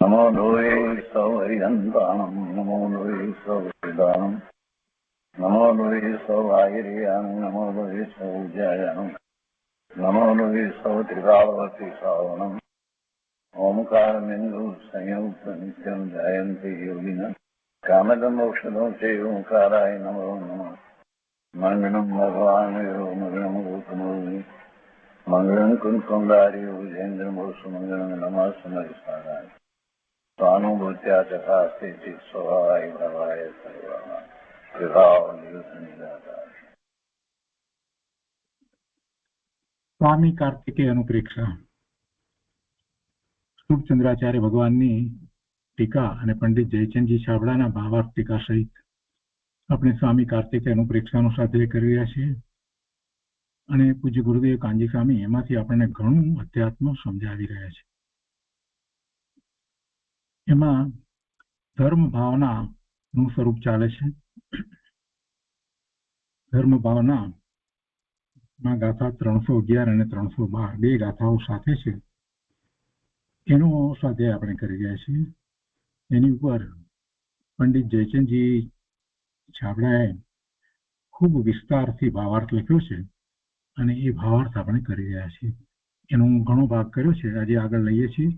नमो लोये सौहरिदन्तानं नमो लोये सौहृदानं नमो लोये सौभागिर्यानं नमो लोये सौज्यायानं नमो लोये सौत्रिकावती सावनं ओंकारमिन्दु संयुक्त नित्यं जयन्ति योगिनः कामदमोक्षदं चैव ओंकाराय नमो नमः मङ्गलं भगवान् यो मङ्गलं गोपनोमि मङ्गलं कुञ्कुण्डार्यो विजेन्द्रमोसुमङ्गलं नमः समयसाराय स्वानुभूत्या चकास्ते स्वभावाय भवाय सर्वाः विभावनिदाता। स्वामी कार्तिकेय अनुप्रेक्षा શુભચંદ્રાચાર્ય ભગવાનની ટીકા અને પંડિત જયચંદજી છાબડાના ભાવાર્થ ટીકા સહિત આપણે સ્વામી કાર્તિકેય અનુપ્રેક્ષાનો સ્વાધ્યાય કરી રહ્યા છીએ અને પૂજ્ય ગુરુદેવ કાનજી સ્વામી એમાંથી આપણને ઘણું અધ્યાત્મ સમજાવી રહ્યા છે. એમાં ધર્મ ભાવનાનું સ્વરૂપ ચાલે છે. ધર્મ ભાવનામાં ગાથા 311 અને 312 બે ગાથાઓ સાથે છે. એનો સ્વાધ્યાય આપણે કરી રહ્યા છીએ. એની ઉપર પંડિત જયચંદજી છાબડાએ ખૂબ વિસ્તારથી ભાવાર્થ લખ્યો છે અને એ ભાવાર્થ આપણે કરી રહ્યા છીએ. એનો ઘણો ભાગ કર્યો છે, આજે આગળ લઈએ છીએ.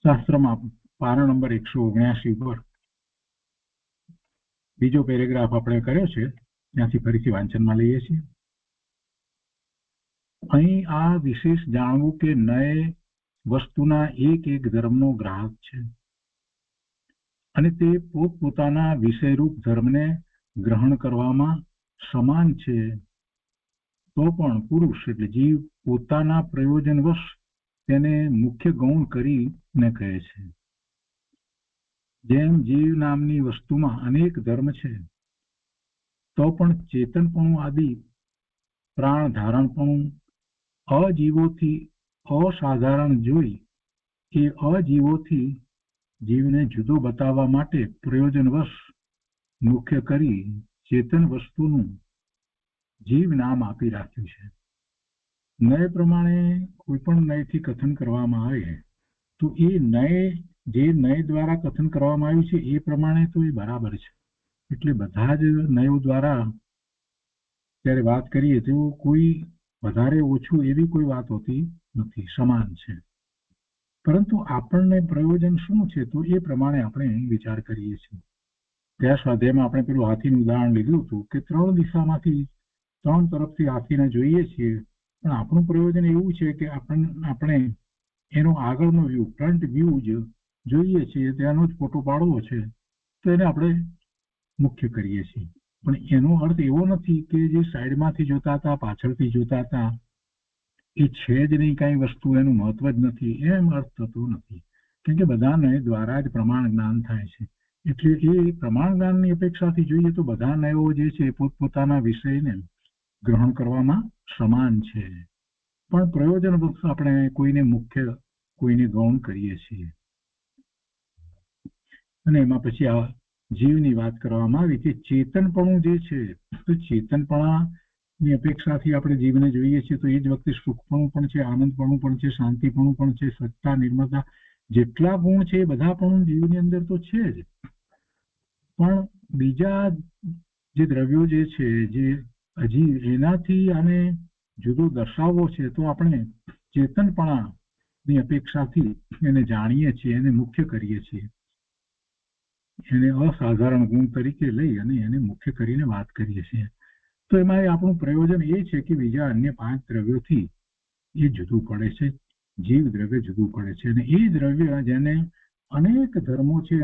શાસ્ત્રમાં પારા નંબર 179 પર બીજો પેરેગ્રાફ આપણે કર્યો છે, ત્યાંથી ફરીથી વાંચનમાં લઈએ છીએ. અહીં આ વિશેષ જાણવું કે નય વસ્તુના એક એક ધર્મનો ગ્રાહક છે અને તે પોતપોતાના વિષયરૂપ ધર્મને ગ્રહણ કરવામાં સમાન છે. તો પણ પુરુષ એટલે જીવ પોતાના પ્રયોજનવશ તેને મુખ્ય ગૌણ કરીને કહે છે. જેમ જીવ નામની વસ્તુમાં અનેક ધર્મ છે, તો પણ ચેતનપણું આદિ પ્રાણ ધારણપણું અજીવોથી અસાધારણ જોઈ એ અજીવોથી જીવને જુદો બતાવવા માટે પ્રયોજનવશ મુખ્ય કરી ચેતન વસ્તુનું જીવ નામ આપી રાખ્યું છે. નય પ્રમાણે કોઈ પણ નયથી કથન કરવામાં આવે તો એ નય જે નય દ્વારા કથન કરવામાં આવ્યું છે એ પ્રમાણે તો એ બરાબર છે. એટલે બધા જ નયો દ્વારા જ્યારે વાત કરીએ તો કોઈ વધારે ઓછું એવી કોઈ વાત હોતી નથી, સમાન છે. પરંતુ આપણને પ્રયોજન શું છે તો એ પ્રમાણે આપણે વિચાર કરીએ છીએ. ત્યાં સ્વાધ્યાયમાં આપણે પેલું હાથીનું ઉદાહરણ લીધું હતું કે 3 દિશામાંથી 3 તરફથી હાથીને જોઈએ છીએ, પણ આપણું પ્રયોજન એવું છે કે આપણે એનો આગળનો વ્યૂ, ફ્રન્ટ વ્યૂ જ જોઈએ છીએ, તેનો જ ફોટો પાડવો છે, તો એને આપણે મુખ્ય કરીએ છીએ. પણ એનો અર્થ એવો નથી કે જે સાઈડમાંથી જોતા હતા, પાછળથી જોતા હતા, એ છે જ નહીં, કાંઈ વસ્તુ એનું મહત્વ જ નથી, એમ અર્થ થતો નથી. કેમ કે બધાને દ્વારા જ પ્રમાણ જ્ઞાન થાય છે. એટલે એ પ્રમાણ જ્ઞાનની અપેક્ષાથી જોઈએ તો બધા નયો જે છે પોતપોતાના વિષયને ગ્રહણ કરવામાં સમાન છે. પણ પ્રયોજન વખત આપણે કોઈને મુખ્ય, કોઈને ગૌણ કરીએ છીએ. અને એમાં પછી આ જીવની વાત કરવામાં આવી કે ચેતનપણું જે છે, તો ચેતનપણાની અપેક્ષાથી આપણે જીવને જોઈએ છીએ તો એ જ વખતે સુખપણું પણ છે, આનંદપણું પણ છે, શાંતિપણું પણ છે, સત્તા, નિર્મળતા, જેટલા ગુણ છે એ બધા પણ જીવની અંદર તો છે જ. પણ બીજા જે દ્રવ્યો જે છે, જે હજી એનાથી આને જુદો દર્શાવવો છે તો આપણે ચેતનપણાની અપેક્ષાથી એને જાણીએ છીએ, એને મુખ્ય કરીએ છીએ. એને અસાધારણ ગુણ તરીકે લઈ અને એને મુખ્ય કરીને વાત કરીએ છીએ. તો એમાં આપણું પ્રયોજન એ છે કે બીજા અન્ય 5 દ્રવ્યોથી એ જુદું પડે છે, જીવ દ્રવ્ય જુદું પડે છે. અને એ દ્રવ્ય જેને અનેક ધર્મો છે,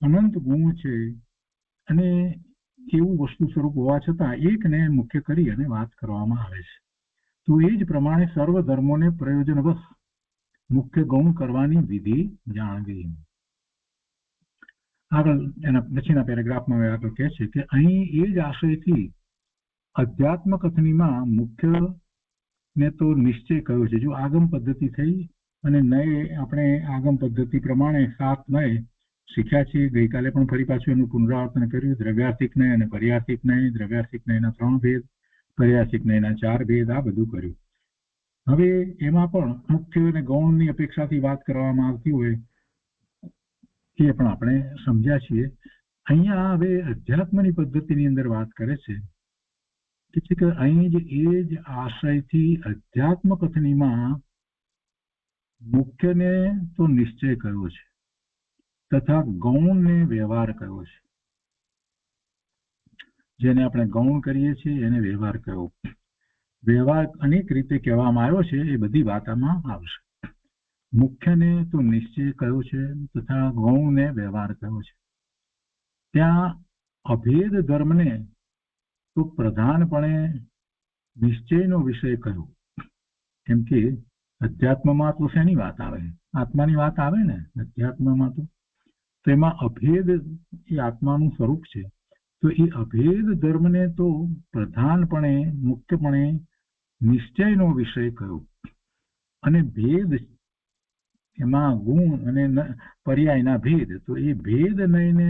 અનંત ગુણ છે અને એવું વસ્તુ સ્વરૂપ હોવા છતાં એકને મુખ્ય કરી અને વાત કરવામાં આવે છે. તો એ જ પ્રમાણે સર્વ ધર્મોને પ્રયોજનવશ મુખ્ય ગૌણ કરવાની વિધિ જાણવી. આગળ એના પછીના પેરેગ્રાફમાં આગળ કહે છે કે અહીં એ જ આશયથી અધ્યાત્મ કથનીમાં મુખ્ય ને તો નિશ્ચય કહ્યો છે. જો આગમ પદ્ધતિ થઈ અને નય આપણે આગમ પદ્ધતિ પ્રમાણે 7 નય શીખ્યા છીએ. ગઈકાલે પણ ફરી પાછું એનું પુનરાવર્તન કર્યું. દ્રવ્યાર્થિક નય અને પર્યાર્થિક નય, દ્રવ્યાર્થિક નયના 3 ભેદ, પર્યાર્થિક નયના 4 ભેદ, આ બધું કર્યું. હવે એમાં પણ મુખ્ય અને ગૌણની અપેક્ષાથી વાત કરવામાં આવતી હોય એ પણ આપણે સમજ્યા છીએ. અહીંયા હવે અધ્યાત્મની પદ્ધતિની અંદર વાત કરે છે કે અહીં જ એ જ આશયથી અધ્યાત્મ કથનીમાં મુખ્યને તો નિશ્ચય કર્યો છે તથા ગૌણને વ્યવહાર કર્યો છે. જેને આપણે ગૌણ કરીએ છીએ એને વ્યવહાર કર્યો. વ્યવહાર અનેક રીતે કહેવામાં આવ્યો છે, એ બધી વાત આમાં આવશે. મુખ્યને તો નિશ્ચય કયો છે તથા ગૌણને વ્યવહાર કયો છે. ત્યાં અભેદ ધર્મને તો પ્રધાનપણે નિશ્ચયનો વિષય કયો. કેમ કે અધ્યાત્મમાં તો શેની વાત આવે? આત્માની વાત આવે ને અધ્યાત્મમાં. તો એમાં અભેદ એ આત્માનું સ્વરૂપ છે. તો એ અભેદ ધર્મને તો પ્રધાનપણે મુખ્યપણે નિશ્ચયનો વિષય કયો. અને ભેદ એમાં ગુણ અને પર્યાયના ભેદ, તો એ ભેદ લઈને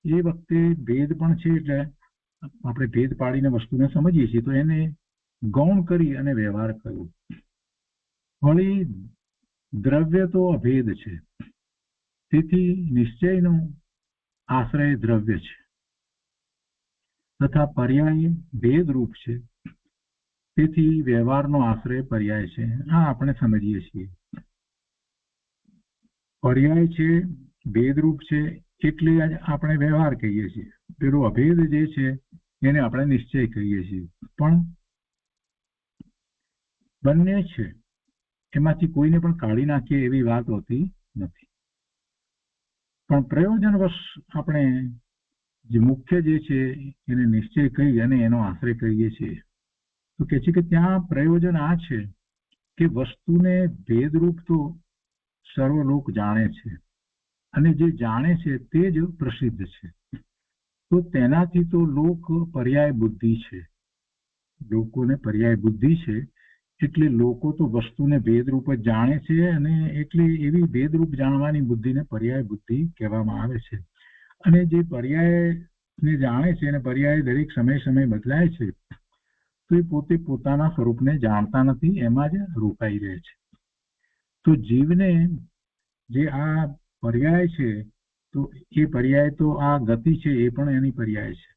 એ વખતે ભેદ પણ છે એટલે આપણે ભેદ પાડીને વસ્તુને સમજીએ છીએ, તો એને ગૌણ કરી અને વ્યવહાર કર્યો. વળી દ્રવ્ય તો અભેદ છે, તેથી નિશ્ચયનો આશ્રય દ્રવ્ય છે તથા પર્યાય ભેદરૂપ છે, તેથી વ્યવહારનો આશ્રય પર્યાય છે. આ આપણે સમજીએ છીએ. પર્યાય છે, ભેદરૂપ છે, એટલે આપણે વ્યવહાર કહીએ છીએ. પેલો અભેદ જે છે એને આપણે નિશ્ચય કહીએ છીએ. પણ બંને છે એમાંથી કોઈને પણ કાઢી નાખીએ એવી વાત હોતી નથી. પણ પ્રયોજનવશ આપણે જે મુખ્ય જે છે એને નિશ્ચય કહી અને એનો આશ્રય કહીએ છીએ. તો કે છે કે ત્યાં પ્રયોજન આ છે કે વસ્તુને ભેદરૂપ તો સર્વલોક જાણે છે અને જે જાણે છે તે જ પ્રસિદ્ધ છે. તો તેનાથી તો લોક પર્યાય બુદ્ધિ છે. લોકોને પર્યાય બુદ્ધિ છે એટલે લોકો તો વસ્તુને ભેદરૂપ જ જાણે છે અને એટલે એવી ભેદરૂપ જાણવાની બુદ્ધિને પર્યાય બુદ્ધિ કહેવામાં આવે છે. અને જે પર્યાયને જાણે છે અને પર્યાય દરેક સમય બદલાય છે, તો એ પોતે પોતાના સ્વરૂપને જાણતા નથી, એમાં જ રોકાઈ રહે છે. તો જીવને જે આ પર્યાય છે, તો એ પર્યાય તો આ ગતિ છે એ પણ એની પર્યાય છે.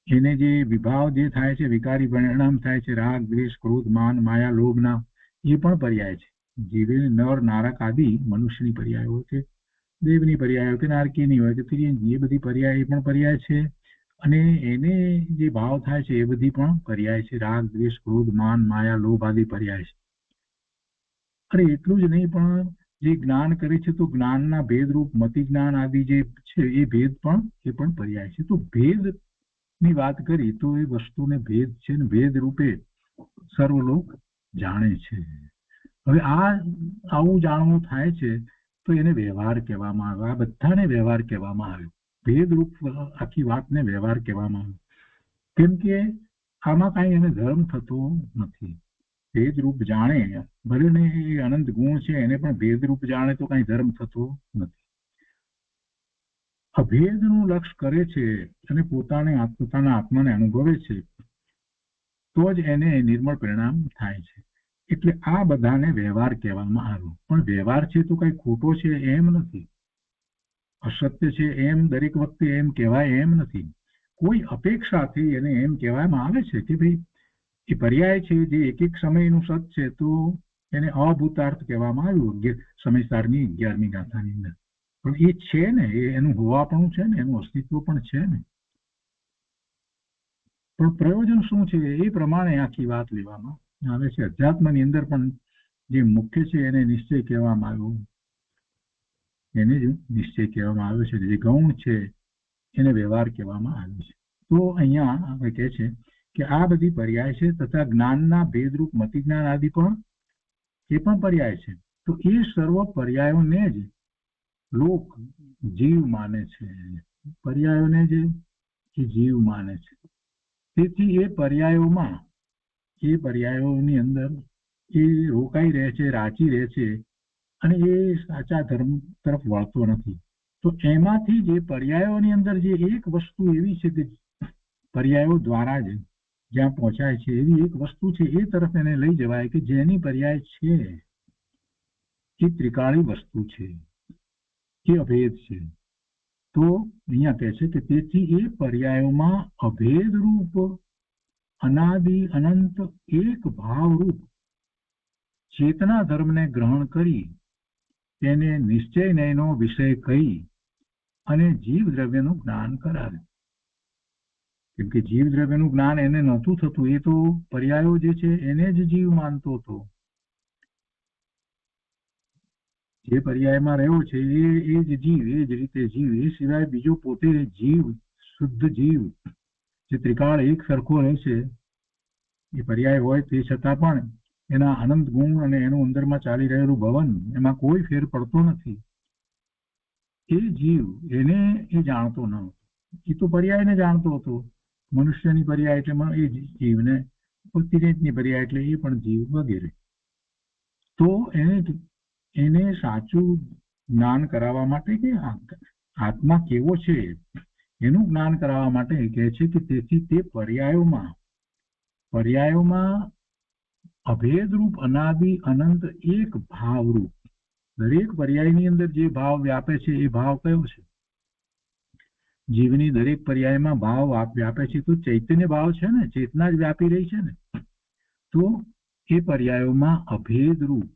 એને જે વિભાવ જે થાય છે, વિકારી પરિણામ થાય છે, રાગ દ્વેષ ક્રોધ માન માયા લોભના, એ પણ પર્યાય છે. જીવે નર નારક આદિ મનુષ્યની પર્યાય હોય કે દેવની પર્યાય હોય કે નારકીની હોય કે તિર્યંની, એ બધી પર્યાય એ પણ પર્યાય છે. અને એને જે ભાવ થાય છે એ બધી પણ પર્યાય છે. રાગ દ્વેષ ક્રોધ માન માયા લોભ આદિ પર્યાય છે. અરે એટલું જ નહીં, પણ જે જ્ઞાન કરે છે તો જ્ઞાનના ભેદરૂપ મતિ જ્ઞાન આદિ જે છે એ ભેદ પણ એ પણ પર્યાય છે. તો ભેદ ની વાત કરી તો એ વસ્તુને ભેદ છે ને ભેદ રૂપે સર્વલોક જાણે છે. હવે આવું જાણવું થાય છે તો એને વ્યવહાર કહેવામાં આવે. આ બધાને વ્યવહાર કહેવામાં આવે. ભેદરૂપ આખી વાતને વ્યવહાર કહેવામાં આવે. કેમ કે આમાં કાંઈ એને ધર્મ થતો નથી. ભેદરૂપ જાણે, ભલે ને એ અનંત ગુણ છે એને પણ ભેદરૂપ જાણે તો કાંઈ ધર્મ થતો નથી. અભેદનું લક્ષ કરે છે અને પોતાના આત્માને અનુભવે છે તો જ એને નિર્મળ પરિણામ થાય છે. એટલે આ બધાને વ્યવહાર કહેવામાં આવ્યો. પણ વ્યવહાર છે તો કઈ ખોટો છે એમ નથી, અસત્ય છે એમ દરેક વખતે એમ કહેવાય એમ નથી. કોઈ અપેક્ષાથી એને એમ કહેવામાં આવે છે કે ભાઈ એ પર્યાય છે જે એક એક સમયનું સત છે, તો એને અભૂતાર્થ કહેવામાં આવ્યું સમયસારની 11મી ગાથાની અંદર. પણ એ છે ને, એનું હોવાપણું છે ને, એનું અસ્તિત્વ પણ છે ને. પણ પ્રયોજન શું છે એ પ્રમાણે આખી વાત લેવામાં આવે છે. અધ્યાત્મની અંદર પણ જે મુખ્ય છે એને નિશ્ચય કહેવામાં આવ્યો, એને જ નિશ્ચય કહેવામાં આવ્યો છે. જે ગૌણ છે એને વ્યવહાર કહેવામાં આવ્યો છે. તો અહીંયા આપણે કહે છે કે આ બધી પર્યાય છે તથા જ્ઞાનના ભેદરૂપ મતિ જ્ઞાન આદિ પણ એ પણ પર્યાય છે. તો એ સર્વ પર્યાયોને જ લોક જીવ માને છે. પર્યાયોને જે જીવ માને છે. તેથી એ પર્યાયોની અંદર એ રોકાઈ રહે છે, રાચી રહે છે અને એ સાચા ધર્મ તરફ વળતો નથી. તો એમાંથી જે પર્યાયોની અંદર જે એક વસ્તુ એવી છે કે પર્યાયો દ્વારા જ જ્યાં પહોંચાય છે એવી એક વસ્તુ છે, એ તરફ એને લઈ જવાય કે જેની પર્યાય છે એ ત્રિકાળી વસ્તુ છે, એ અભેદ છે. તો અહીંયા કહે છે કે તેથી એ પર્યાયોમાં અભેદ રૂપ અનાદિ અનંત એક ભાવ રૂપ ચેતના ધર્મને ગ્રહણ કરી તેને નિશ્ચય નયનો વિષય કહી અને જીવ દ્રવ્યનું જ્ઞાન કરાવે. કેમ કે જીવ દ્રવ્યનું જ્ઞાન એને નહોતું થતું, એ તો પર્યાયો જે છે એને જ જીવ માનતો હતો. જે પર્યાયમાં રહ્યો છે એ જ જીવ, એ જ રીતે જીવ, એ સિવાય બીજો પોતે જીવ, શુદ્ધ જીવ જે ત્રિકાળ એક સરખો રહે છે, એ પર્યાય હોય તે છતાં પણ એના અનંત ગુણ અને એનું અંદરમાં ચાલી રહેલું ભવન એમાં કોઈ ફેર પડતો નથી. એ જીવ એને એ જાણતો ન હતો, એ તો પર્યાયને જાણતો હતો. મનુષ્યની પર્યાય એટલે એ જીવને, તિર્યકની પર્યાય એટલે એ પણ જીવ વગેરે. તો એને સાચું જ્ઞાન કરાવવા માટે કે આત્મા કેવો છે એનું જ્ઞાન કરાવવા માટે કહે છે કે તેથી તે પર્યાયોમાં અભેદરૂપ અનાદિ અનંત એક ભાવરૂપ, દરેક પર્યાયની અંદર જે ભાવ વ્યાપે છે એ ભાવ કયો છે? જીવની દરેક પર્યાયમાં ભાવ વ્યાપે છે તો ચૈતન્ય ભાવ છે ને, ચેતના જ વ્યાપી રહી છે ને. તો એ પર્યાયોમાં અભેદરૂપ,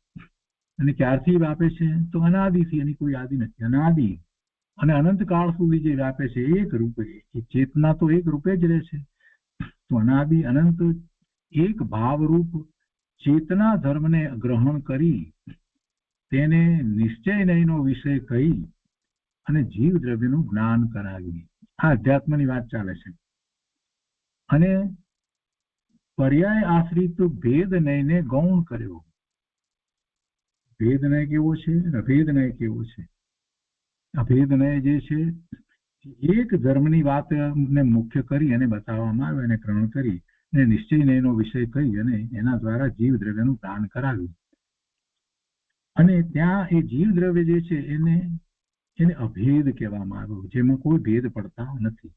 અને ક્યારથી વ્યાપે છે? તો અનાદિથી, એની કોઈ આદિ નથી, અનાદિ અને અનંત કાળ સુધી જે વ્યાપે છે એક રૂપે, એ ચેતના તો એક રૂપે જ રહે છે. તો અનાદિ અનંત એક ભાવરૂપ ચેતના ધર્મને ગ્રહણ કરી તેને નિશ્ચય નયનો વિષય કહી અને જીવ દ્રવ્યનું જ્ઞાન કરાવી. આ અધ્યાત્મની વાત ચાલે છે. અને પર્યાય આશ્રિત ભેદ નયને ગૌણ કર્યો. ભેદ નય કેવો છે? અભેદ નય કેવો છે? અભેદ નય જે છે એક ધર્મની વાતને મુખ્ય કરી અને બતાવવામાં આવે અને ગ્રહણ કરી અને નિશ્ચય નયનો વિષય કહી અને એના દ્વારા જીવ દ્રવ્યનું જ્ઞાન કરાવ્યું. અને ત્યાં એ જીવ દ્રવ્ય જે છે એને અભેદ કહેવામાં આવ્યું, જેમાં કોઈ ભેદ પડતા નથી.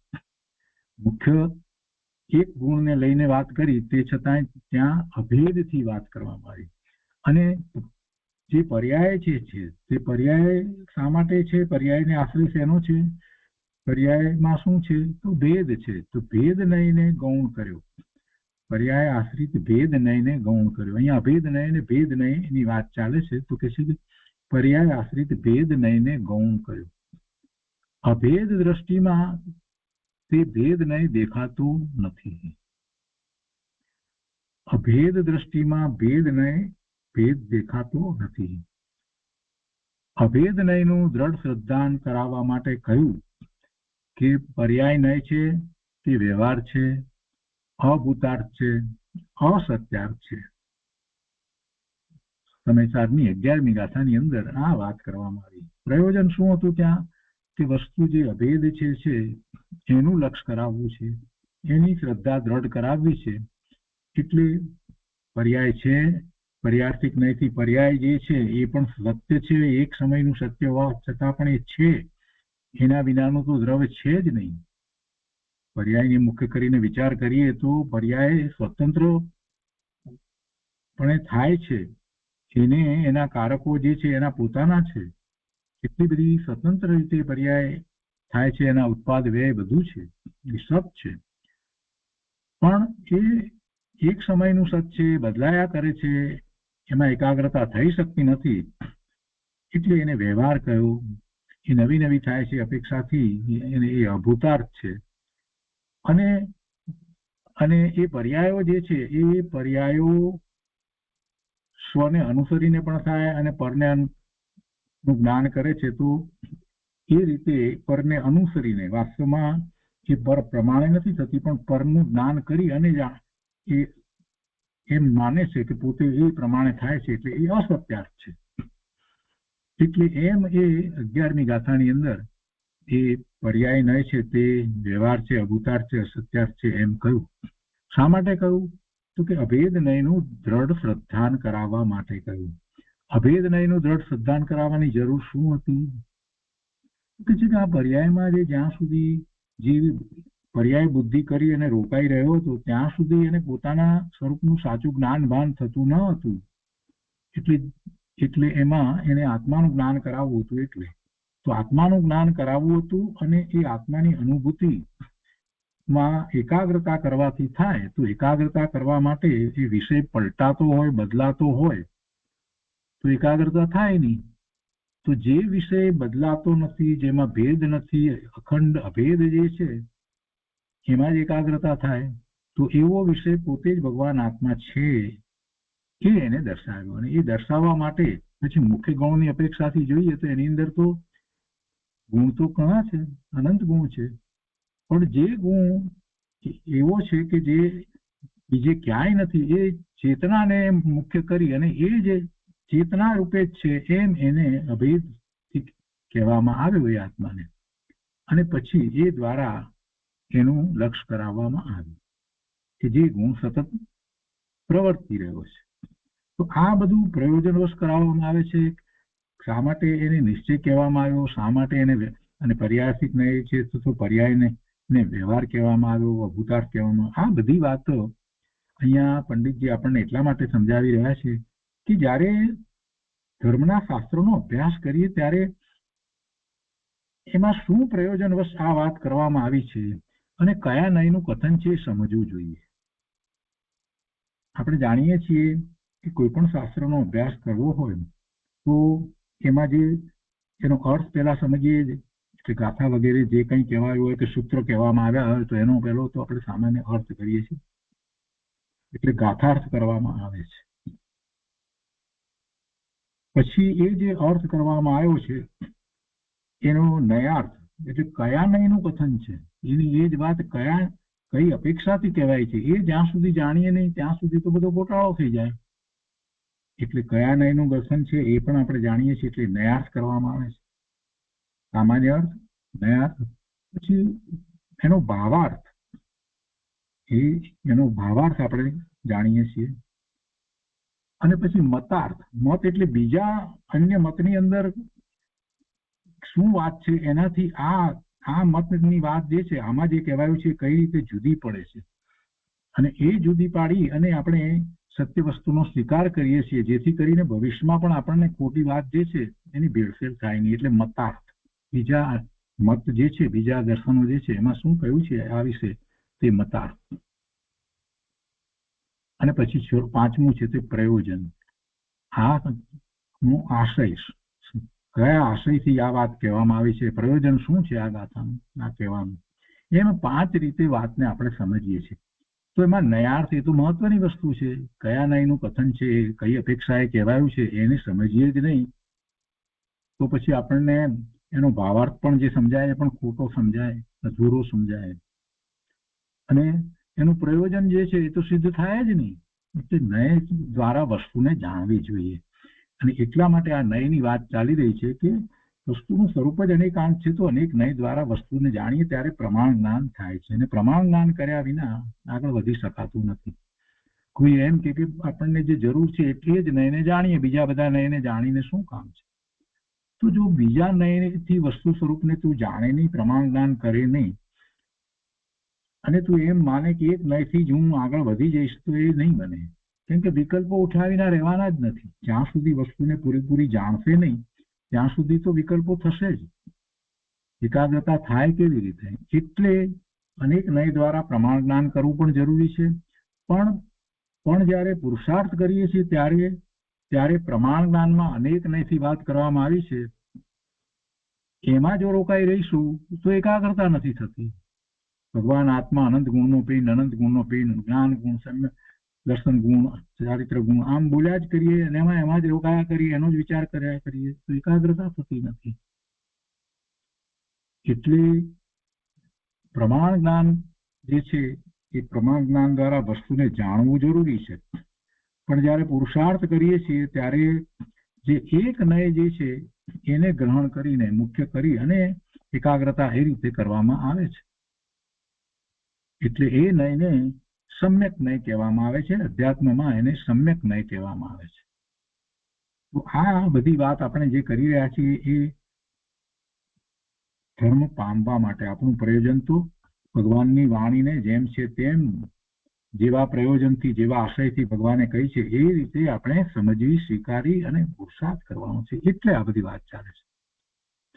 મુખ્ય એક ગુણને લઈને વાત કરી તે છતાંય ત્યાં અભેદથી વાત કરવામાં આવી. અને જે પર્યાય છે તે પર્યાય શા માટે છે? પર્યાયને આશ્રય શેનો છે? પર્યાયમાં શું છે? તો ભેદ છે. તો ભેદ નયને ગૌણ કર્યો, પર્યાય આશ્રિત ભેદ નયને ગૌણ કર્યો. અહીંયા અભેદ નય અને ભેદ નયની વાત ચાલે છે. તો કે છે કે પર્યાય આશ્રિત ભેદ નયને ગૌણ કર્યો. અભેદ દ્રષ્ટિમાં તે ભેદ નય દેખાતું નથી. અભેદ દ્રષ્ટિમાં ભેદ દેખાતો નથી. અભેદ નયનું દ્રઢ શ્રદ્ધાન કરાવવા માટે કહ્યું કે પર્યાય નય છે તે વ્યવહાર છે, અભૂતાર્થ છે, અસત્યાર્થ છે. સમયસારની 11મી ગાથાની અંદર આ વાત કરવામાં આવી. પ્રયોજન શું હતું ત્યાં? કે વસ્તુ જે અભેદ છે એનું લક્ષ કરાવવું છે, એની શ્રદ્ધા દ્રઢ કરાવવી છે. એટલે પર્યાય છે, પર્યાર્થિક નયથી પર્યાય જે છે એ પણ સત્ય છે, એક સમયનું સત્ય હોવા છતાં પણ એ છે, એના વિનાનું તો દ્રવ્ય છે જ નહીં. પર્યાયને મુખ્ય કરીને વિચાર કરીએ તો પર્યાય સ્વતંત્ર પણ થાય છે, એને એના કારકો જે છે એના પોતાના છે. કેટલી બધી સ્વતંત્ર રીતે પર્યાય થાય છે, એના ઉત્પાદ વ્યય બધું છે, એ સત છે. પણ એ એક સમયનું સત છે, બદલાયા કરે છે, એમાં એકાગ્રતા થઈ શકતી નથી. એટલે એને વ્યવહાર કહ્યો. એ નવી નવી થાય છે અપેક્ષાથી, એને એ અભૂતાર્થ છે. અને એ પર્યાયો જે છે એ પર્યાયો સ્વને અનુસરીને પણ થાય અને પરને નું જ્ઞાન કરે છે. તો એ રીતે પરને અનુસરીને, વાસ્તવમાં એ પર પ્રમાણે નથી થતી, પણ પરનું જ્ઞાન કરી અને એ એમ માને છે કે પોતે એ પ્રમાણે થાય છે, એટલે એ અસત્યાર્થ છે. એટલે એમ એ 11મી ગાથાની અંદર એ પર્યાય નય છે તે વ્યવહાર છે, અભૂતાર્થ છે, અસત્યાર્થ છે એમ કહ્યું. શા માટે કહ્યું? તો કે અભેદ નયનું દ્રઢ શ્રદ્ધાન કરાવવા માટે કહ્યું. અભેદ નયનું દ્રઢ શ્રદ્ધાન કરાવવાની જરૂર શું હતી? કે છે કે આ પર્યાયમાં જ્યાં સુધી જે પર્યાય બુદ્ધિ કરી અને રોકાઈ રહ્યો હતો ત્યાં સુધી એને પોતાના સ્વરૂપનું સાચું જ્ઞાન ભાન થતું ન હતું. એટલે એમાં એને આત્માનું જ્ઞાન કરાવવું હતું. એટલે તો આત્માનું જ્ઞાન કરાવવું હતું અને એ આત્માની અનુભૂતિ માં એકાગ્રતા કરવાથી થાય. તો એકાગ્રતા કરવા માટે એ વિષય પલટાતો હોય, બદલાતો હોય તો એકાગ્રતા થાય નહીં. તો જે વિષય બદલાતો નથી, જેમાં ભેદ નથી, અખંડ અભેદ જે છે એમાં જ એકાગ્રતા થાય. તો એવો વિષય પોતે જ ભગવાન આત્મા છે એ એને દર્શાવ્યો. અને એ દર્શાવવા માટે પછી મુખ્ય ગુણની અપેક્ષાથી જોઈએ તો એની અંદર તો ગુણ તો ઘણા છે, અનંત ગુણ છે, પણ જે ગુણ એવો છે કે જે બીજે ક્યાંય નથી, એ ચેતનાને મુખ્ય કરી અને એ જે ચેતના રૂપે જ છે એમ એને અભેદ કહેવામાં આવ્યો એ આત્માને. અને પછી એ દ્વારા એનું લક્ષ્ય કરાવવામાં આવ્યું કે જે ગુણ સતત પ્રવર્તી રહ્યો છે. તો આ બધું પ્રયોજનવશ કરાવવામાં આવે છે. શા માટે એને નિશ્ચય કહેવામાં આવ્યો, શા માટે એને અને પર્યાયસિક નહીં છે તો પર્યાયને વ્યવહાર કહેવામાં આવ્યો, અભૂતાર્થ કહેવામાં આવ્યો. આ બધી વાતો અહીંયા પંડિતજી આપણને એટલા માટે સમજાવી રહ્યા છે કે જ્યારે ધર્મના શાસ્ત્રોનો અભ્યાસ કરીએ ત્યારે એમાં શું પ્રયોજનવશ આ વાત કરવામાં આવી છે અને કયા નયનું કથન છે એ સમજવું જોઈએ. આપણે જાણીએ છીએ કે કોઈ પણ શાસ્ત્રનો અભ્યાસ કરવો હોય તો એમાં જે એનો અર્થ પહેલા સમજીએ કે ગાથા વગેરે જે કંઈ કહેવાયું હોય કે સૂત્ર કહેવામાં આવ્યા હોય તો એનો પહેલો તો આપણે સામાન્ય અર્થ કરીએ છીએ, એટલે ગાથાર્થ કરવામાં આવે છે. પછી એ જે અર્થ કરવામાં આવ્યો છે એનો નયાર્થ એટલે કયા નયનું કથન છે એની એ જ વાત કઈ અપેક્ષાથી કહેવાય છે એ જ્યાં સુધી જાણીએ નહીં ત્યાં સુધી તો બધો ગોટાળો થઈ જાય. એટલે કયા નયનું કથન છે એ પણ આપણે જાણીએ છીએ, એટલે નયાર્થ કરવામાં આવે છે. સામાન્ય અર્થ, નયાર્થ, પછી એનો ભાવાર્થ, એનો ભાવાર્થ આપણે જાણીએ છીએ. અને પછી મતાર્થ, મત એટલે બીજા અન્ય મતની અંદર શું વાત છે એનાથી આ મતની વાત જે છે આમાં જે કહેવાયું છે કઈ રીતે જુદી પડે છે અને એ જુદી પાડી અને આપણે સત્ય વસ્તુનો સ્વીકાર કરીએ છીએ, જેથી કરીને ભવિષ્યમાં પણ આપણને ખોટી વાત જે છે એની ભેળસેળ થાય નહીં. એટલે મતાર્થ, બીજા મત જે છે, બીજા દર્શનો જે છે એમાં શું કહ્યું છે આ વિશે તે મતાર્થ. અને પછી પાંચમું છે તે પ્રયોજન. નું આશય, કયા આશયથી આ વાત કહેવામાં આવી છે, પ્રયોજન શું છે આ ગાથાનું, આ કહેવાનું. એમ 5 રીતે વાતને આપણે સમજીએ છીએ. તો એમાં નયાર્થ એ તો મહત્વની વસ્તુ છે. કયા નયનું કથન છે, કઈ અપેક્ષાએ કહેવાયું છે એને સમજીએ જ નહીં તો પછી આપણને એનો ભાવાર્થ પણ જે સમજાય એ પણ ખોટો સમજાય, અધૂરો સમજાય. અને એનું પ્રયોજન જે છે એ તો સિદ્ધ થાય જ નહીં. એટલે નય દ્વારા વસ્તુને જાણવી જોઈએ. અને એટલા માટે આ નયની વાત ચાલી રહી છે કે વસ્તુનું સ્વરૂપ જ અનેકાંત છે. તો અનેક નય દ્વારા વસ્તુને જાણીએ ત્યારે પ્રમાણ જ્ઞાન થાય છે. અને પ્રમાણ જ્ઞાન કર્યા વિના આગળ વધી શકાતું નથી. કોઈ એમ કે આપણને જે જરૂર છે એટલે જ નયને જાણીએ, બીજા બધા નયને જાણીને શું કામ છે. તો જો બીજા નયથી વસ્તુ સ્વરૂપને તું જાણે નહીં, પ્રમાણ જ્ઞાન કરે નહીં અને તું એમ માને કે એક નયથી જ હું આગળ વધી જઈશ તો એ નહીં બને. કેમ કે વિકલ્પો ઉઠાવીને રહેવાના જ નથી. જ્યાં સુધી વસ્તુને પૂરેપૂરી જાણશે નહીં ત્યાં સુધી તો વિકલ્પો થશે જ. એકાગ્રતા થાય કેવી રીતે? એટલે અનેક નય દ્વારા પ્રમાણ જ્ઞાન કરવું પણ જરૂરી છે. પણ જ્યારે પુરુષાર્થ કરીએ છીએ ત્યારે પ્રમાણ જ્ઞાનમાં અનેક નયથી વાત કરવામાં આવી છે એમાં જો રોકાઈ રહીશું તો એકાગ્રતા નથી થતી. ભગવાન આત્મા અનંત ગુણનો પિંડ, અનંત ગુણનો પિંડ, જ્ઞાન ગુણ, દર્શન ગુણ, ચારિત્ર ગુણ, આમ બોલ્યા જ કરીએ અને એમાં જ રોકાયા કરીએ, એનો જ વિચાર કર્યા કરીએ તો એકાગ્રતા થતી નથી. એટલે પ્રમાણ જ્ઞાન જે છે એ પ્રમાણ જ્ઞાન દ્વારા વસ્તુને જાણવું જરૂરી છે. પણ જ્યારે પુરુષાર્થ કરીએ છીએ ત્યારે જે એક નય જે છે એને ગ્રહણ કરીને મુખ્ય કરી અને એકાગ્રતા એ રીતે કરવામાં આવે છે. એટલે એ નયને સમ્યક નય કહેવામાં આવે છે. અધ્યાત્મમાં એને સમ્યક નય કહેવામાં આવે છે. તો આ બધી વાત આપણે જે કરી રહ્યા છીએ એ ધર્મ પામવા માટે આપણું પ્રયોજન તો ભગવાનની વાણીને જેમ છે તેમ જેવા પ્રયોજનથી જેવા આશયથી ભગવાને કહી છે એ રીતે આપણે સમજવી સ્વીકારી અને પુરુષાર્થ કરવાનો છે. એટલે આ બધી વાત ચાલે છે.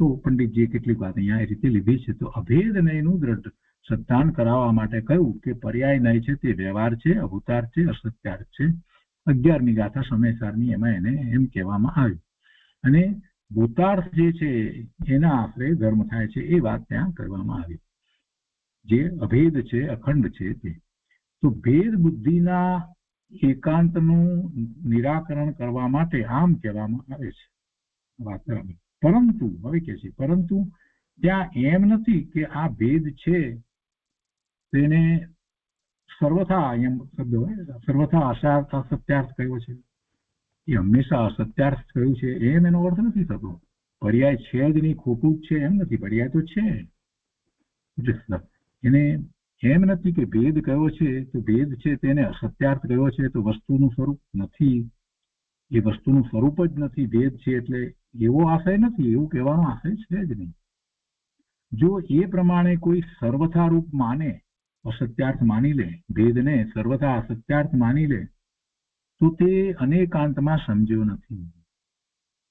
તો પંડિતજીએ કેટલીક વાત અહીંયા એ રીતે લીધી છે. તો અભેદ નયનું દ્રઢ સત્તાન કરાવવા માટે કહ્યું કે પર્યાય નય છે તે વ્યવહાર છે, અભૂતાર્થ છે, અસત્યાર્થ છે. 11મી ગાથા સમયસારની એમાં એને એમ કહેવામાં આવ્યું. અને ભૂતાર્થ જે છે એના આશરે ધર્મ થાય છે એ વાત ત્યાં કરવામાં આવી. જે અભેદ છે, અખંડ છે તે. તો ભેદ બુદ્ધિના એકાંતનું નિરાકરણ કરવા માટે આમ કહેવામાં આવે છે વાત. પરંતુ હવે કે છે પરંતુ ત્યાં એમ નથી કે આ ભેદ છે તેને સર્વથા એમ શબ્દ હોય સર્વથા અસત્યાર્થ કયો છે એ હંમેશા અસત્યાર્થ કયું છે એમ એનો અર્થ નથી થતો. પર્યાય છે જ નહીં, ખોટું જ છે એમ નથી. પર્યાય તો છે. એને એમ નથી કે ભેદ કયો છે તો ભેદ છે તેને અસત્યાર્થ કયો છે તો વસ્તુનું સ્વરૂપ નથી, એ વસ્તુનું સ્વરૂપ જ નથી ભેદ છે એટલે એવો આશય નથી, એવું કહેવાનો આશય છે જ નહીં. જો એ પ્રમાણે કોઈ સર્વથા રૂપ માને, અસત્યાર્થ માની લે, ભેદને સર્વથા અસત્યાર્થ માની લે તો તે અનેકાંતમાં સમજ્યો નથી.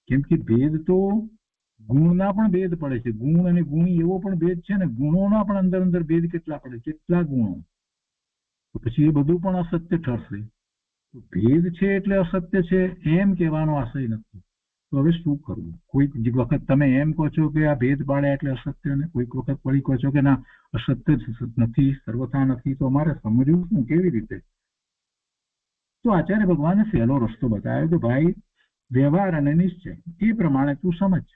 કેમ કે ભેદ તો ગુણના પણ ભેદ પડે છે. ગુણ અને ગુણી એવો પણ ભેદ છે ને, ગુણોના પણ અંદર અંદર ભેદ કેટલા પડે, કેટલા ગુણો. તો પછી એ બધું પણ અસત્ય ઠરશે. ભેદ છે એટલે અસત્ય છે એમ કહેવાનો આશય નથી. તો હવે શું કરવું? કોઈક વખત તમે એમ કહો છો કે આ ભેદ પાડ્યા એટલે અસત્ય, ને કોઈક વખત ફરી કહો છો કે ના અસત્ય નથી, સર્વથા નથી. તો અમારે સમજવું શું, કેવી રીતે? તો આચાર્ય ભગવાને સહેલો રસ્તો બતાવ્યો કે ભાઈ વ્યવહાર અને નિશ્ચય એ પ્રમાણે તું સમજ.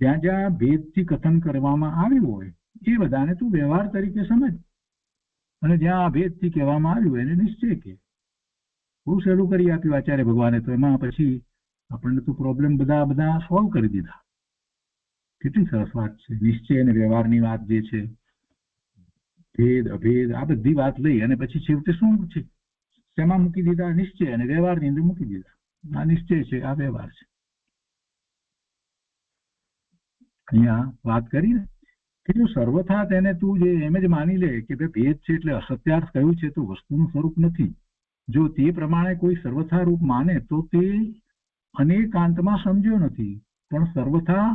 જ્યાં જ્યાં ભેદથી કથન કરવામાં આવ્યું હોય એ બધાને તું વ્યવહાર તરીકે સમજ, અને જ્યાં ભેદથી કહેવામાં આવ્યું એને નિશ્ચય કે. બહુ સહેલું કરી આપ્યું આચાર્ય ભગવાને. તો એમાં પછી આપણને તો પ્રોબ્લેમ બધા સોલ્વ કરી દીધા. કેટલી સરસ વાત છે. નિશ્ચય અને વ્યવહારની વાત જે છે, ભેદ અભેદ આ બધી વાત લઈ અને પછી છેવટે શું છે, શેમાં મૂકી દીધા? નિશ્ચય અને વ્યવહારની અંદર મૂકી દીધા. આ નિશ્ચય છે, આ વ્યવહાર છે. અહીંયા વાત કરી ને કે જો સર્વથા તેને તું જે એમ જ માની લે કે ભાઈ ભેદ છે એટલે અસત્યાર્થ કયું છે તો વસ્તુનું સ્વરૂપ નથી. જો તે પ્રમાણે કોઈ સર્વથા રૂપ માને તો તે અનેકાંતમાં સમજ્યો નથી, પણ સર્વથા